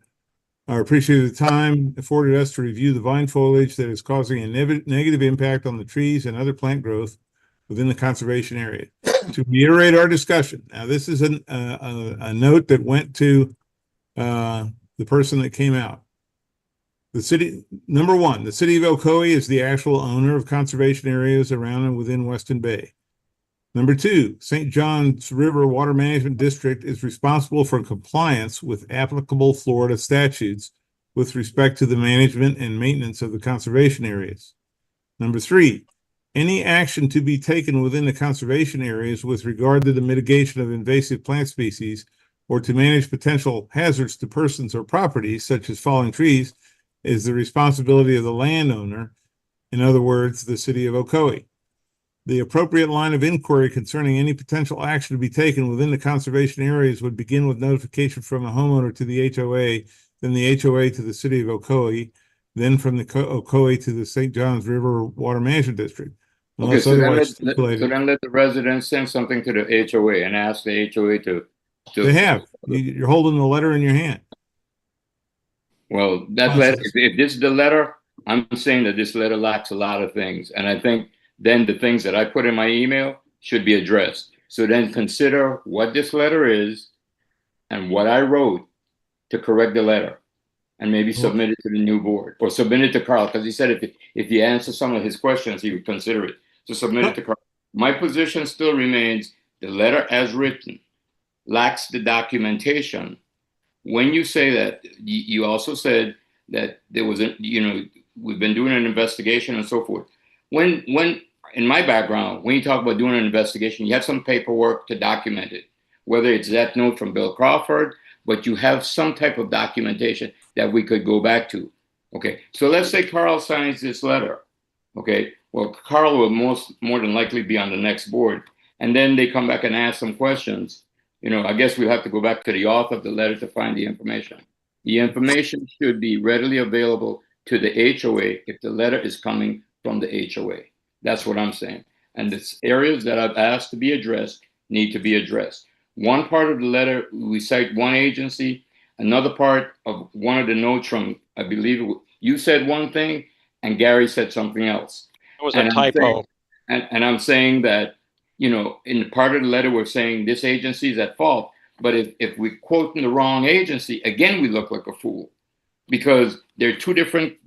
are appreciative of the time afforded us to review the vine foliage that is causing a negative impact on the trees and other plant growth within the conservation area. To reiterate our discussion, now this is a note that went to the person that came out. The city, number one, the city of Ocoee is the actual owner of conservation areas around and within Westyn Bay. Number two, St. John's River Water Management District is responsible for compliance with applicable Florida statutes with respect to the management and maintenance of the conservation areas. Number three, any action to be taken within the conservation areas with regard to the mitigation of invasive plant species or to manage potential hazards to persons or properties, such as falling trees, is the responsibility of the landowner, in other words, the city of Ocoee. The appropriate line of inquiry concerning any potential action to be taken within the conservation areas would begin with notification from a homeowner to the HOA, then the HOA to the city of Ocoee, then from the Ocoee to the St. Johns River Water Management District. Okay, so then let the residents send something to the HOA and ask the HOA to. They have. You're holding the letter in your hand. Well, that letter, if this is the letter, I'm saying that this letter lacks a lot of things. And I think then the things that I put in my email should be addressed. So then consider what this letter is and what I wrote to correct the letter and maybe submit it to the new board or submit it to Carl. Because he said if you answer some of his questions, he would consider it. So submit it to Carl. My position still remains the letter as written lacks the documentation. When you say that, you also said that there was we've been doing an investigation and so forth. When in my background, when you talk about doing an investigation, you have some paperwork to document it, whether it's that note from Bill Crawford, but you have some type of documentation that we could go back to. Okay, so let's say Carl signs this letter. Okay, well, Carl will more than likely be on the next board, and then they come back and ask some questions. I guess we'll have to go back to the author of the letter to find the information. The information should be readily available to the HOA if the letter is coming from the HOA. That's what I'm saying. And the areas that I've asked to be addressed need to be addressed. One part of the letter, we cite one agency. Another part of one of the notes from, I believe you said one thing and Gary said something else. It was a typo. And I'm saying that, in the part of the letter, we're saying this agency is at fault, But if we quote in the wrong agency, again, we look like a fool because they're two different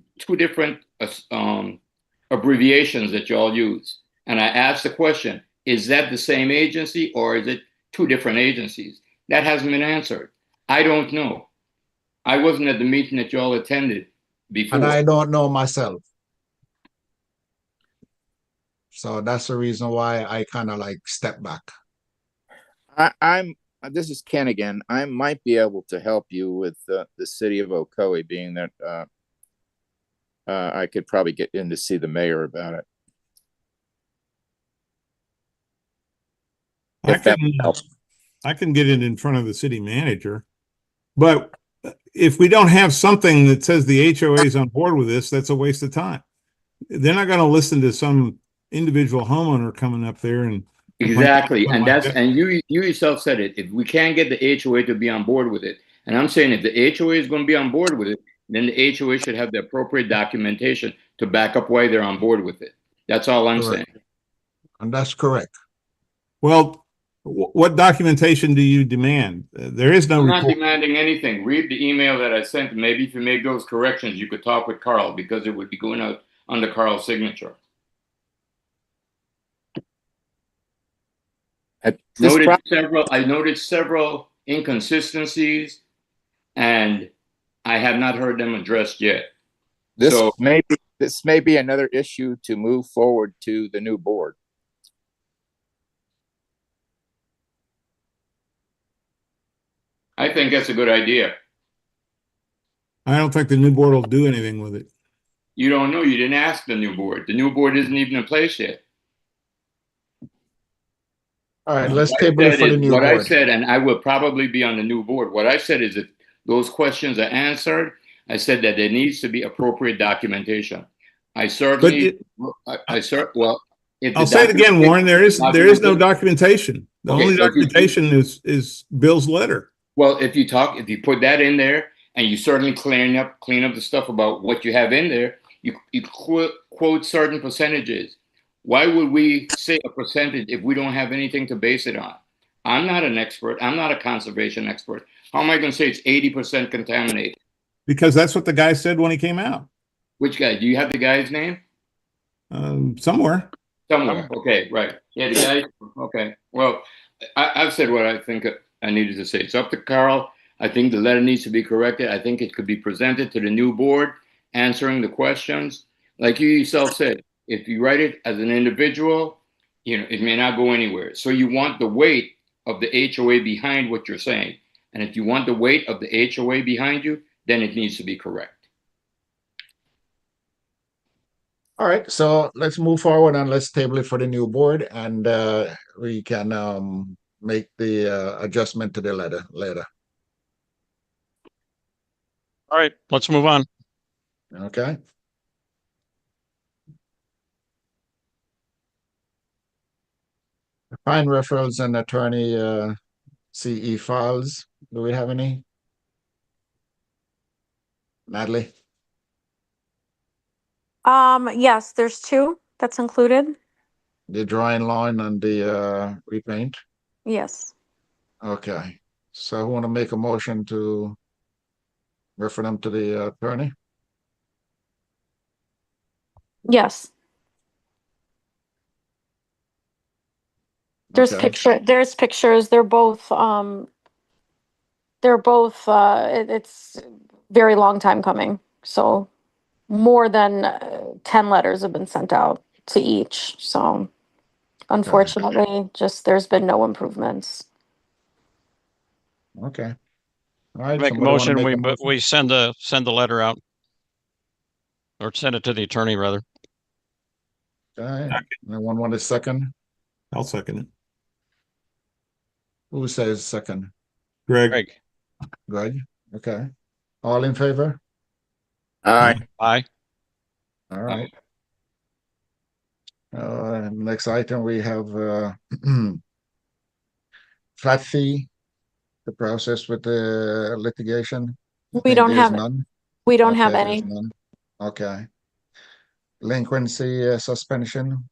abbreviations that y'all use. And I asked the question, is that the same agency or is it two different agencies? That hasn't been answered. I don't know. I wasn't at the meeting that y'all attended before. And I don't know myself. So that's the reason why I kind of like step back. This is Ken again. I might be able to help you with the city of Ocoee, being that I could probably get in to see the mayor about it. I can get it in front of the city manager, but if we don't have something that says the HOA is on board with this, that's a waste of time. They're not going to listen to some individual homeowner coming up there and exactly. And and you yourself said it. If we can't get the HOA to be on board with it, and I'm saying if the HOA is going to be on board with it, then the HOA should have the appropriate documentation to back up why they're on board with it. That's all I'm saying. And that's correct. Well, what documentation do you demand? There is no I'm report. not demanding anything. Read the email that I sent. Maybe if you make those corrections, you could talk with Carl because it would be going out under Carl's signature. I noted several inconsistencies, and I have not heard them addressed yet. This may be another issue to move forward to the new board. I think that's a good idea. I don't think the new board will do anything with it. You don't know. You didn't ask the new board. The new board isn't even in place yet. All right, let's table it for the new board. What I said, and I will probably be on the new board. What I said is that those questions are answered. I said that there needs to be appropriate documentation. I'll say it again, Warren. There is no documentation. The only documentation is Bill's letter. Well, if you put that in there, and you certainly clean up the stuff about what you have in there, you quote certain percentages. Why would we say a percentage if we don't have anything to base it on? I'm not an expert. I'm not a conservation expert. How am I going to say it's 80% contaminated? Because that's what the guy said when he came out. Which guy? Do you have the guy's name? Somewhere. Somewhere. Okay, right. Yeah, the guy. Okay. Well, I've said what I think I needed to say. It's up to Carl. I think the letter needs to be corrected. I think it could be presented to the new board, answering the questions. Like you yourself said, if you write it as an individual, it may not go anywhere. So you want the weight of the HOA behind what you're saying. And if you want the weight of the HOA behind you, then it needs to be correct. All right, so let's move forward and let's table it for the new board, and we can make the adjustment to the letter later. All right, let's move on. Okay. Fine referrals and attorney CE files. Do we have any? Natalie? Yes, there's 2 that's included. The drawing line and the repaint? Yes. Okay. So I want to make a motion to refer them to the attorney? Yes. There's pictures. They're both it's very long time coming. So more than 10 letters have been sent out to each. So unfortunately, there's been no improvements. Okay. All right. Make a motion. We send the letter out, or send it to the attorney rather. Okay. Anyone want a second? I'll second it. Who says second? Greg. Greg. Okay. All in favor? Aye. Aye. All right. Next item we have flat fee, the process with the litigation. We don't have none. We don't have any. None. Okay. Delinquency suspension.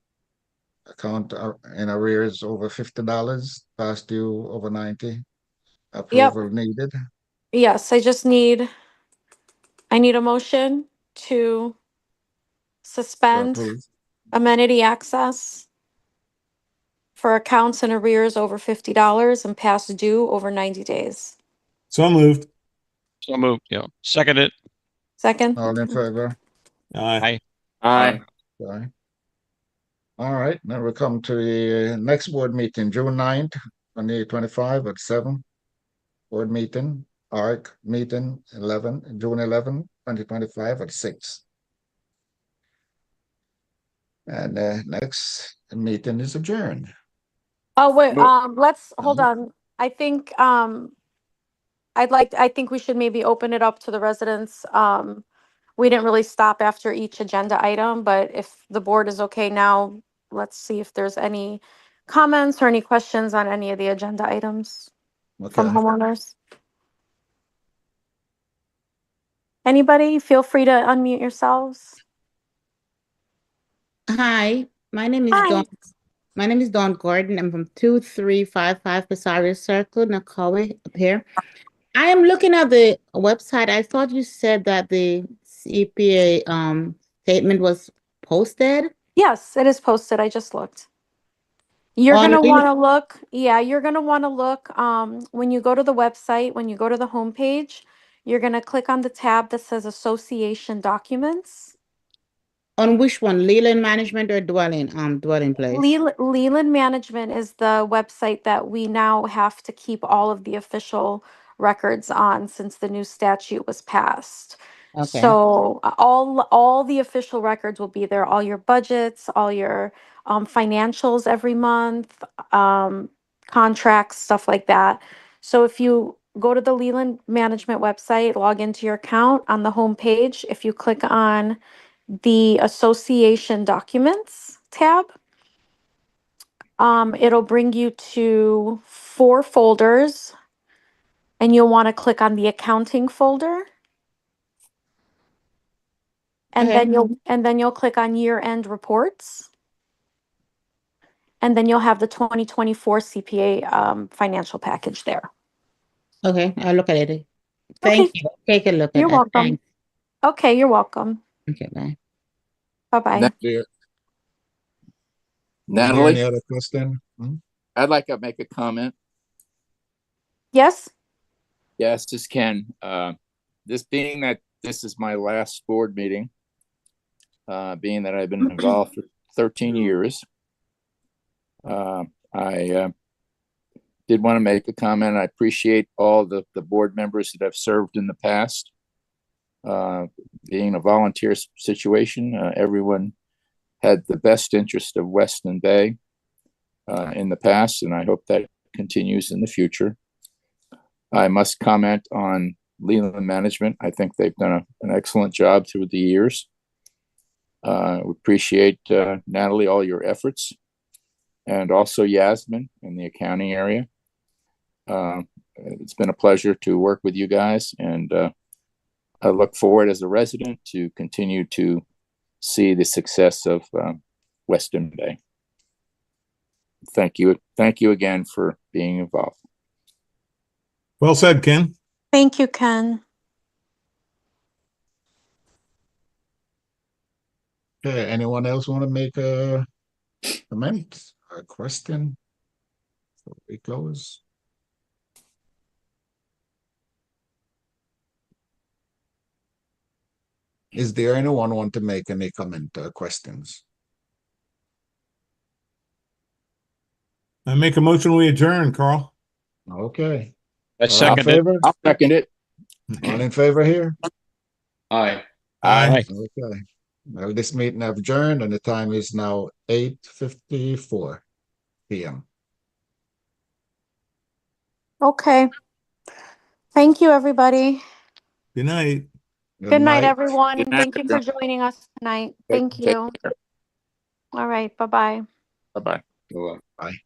Account in arrears over $50, past due over 90. approval needed. Yes, I need a motion to To suspend approve. amenity access for accounts and arrears over $50 and past due over 90 days. So moved. So moved, yeah. Second it. Second? All in favor? Aye. Aye. Aye. All right, now we come to the next board meeting, June 9th, 2025 at 7. Board meeting, ARC meeting 11, June 11, 2025 at 6. And next meeting is adjourned. Oh, wait, Mo- let's, hold on. I think, I think we should maybe open it up to the residents. We didn't really stop after each agenda item, but if the board is okay now, let's see if there's any comments or any questions on any of the agenda items from Okay. homeowners. Anybody, feel free to unmute yourselves. Hi, my name is Hi. Dawn. My name is Dawn Gordon. I'm from 2355 Passario Circle, Nakaway, up here. I am looking at the website. I thought you said that the CPA statement was posted. Yes, it is posted. I just looked. You're On gonna Lin- want to look, yeah, you're gonna want to look, when you go to the website, when you go to the homepage, you're gonna click on the tab that says Association Documents. On which one? Leland Management or dwelling place? Leland Management is the website that we now have to keep all of the official records on since the new statute was passed. Okay. So all the official records will be there, all your budgets, all your financials every month, contracts, stuff like that. So if you go to the Leland Management website, log into your account on the home page, if you click on the Association Documents tab, it'll bring you to 4 folders, and you'll want to click on the accounting folder. And Okay. then you'll click on year-end reports. And then you'll have the 2024 CPA financial package there. Okay, I'll look at it. Thank you. Take a look at You're it. welcome. Thanks. Okay, you're welcome. Okay, bye. Bye-bye. Is there Natalie, any other question? I'd like to make a comment. Yes? Yes, this Ken. This being that this is my last board meeting, being that I've been involved for 13 years, I did want to make a comment. I appreciate all the board members that have served in the past. Being a volunteer situation, everyone had the best interest of Westyn Bay in the past, and I hope that continues in the future. I must comment on Leland Management. I think they've done an excellent job through the years. We appreciate, Natalie, all your efforts, and also Yasmin in the accounting area. It's been a pleasure to work with you guys, and I look forward as a resident to continue to see the success of Westyn Bay. Thank you. Thank you again for being involved. Well said, Ken. Thank you, Ken. Okay, anyone else want to make a comment or a question before we close? Is there anyone want to make any comment or questions? I make a motion, we adjourn, Carl. Okay. I second it. I'll second it. All in favor here? Aye. Aye. Okay. Well, this meeting have adjourned and the time is now 8:54 p.m. Okay. Thank you, everybody. Good night. Good night, everyone. Good night, Thank you for joining us tonight. Thank you. Take care. All right. Bye-bye. Bye-bye. Bye-bye. Bye.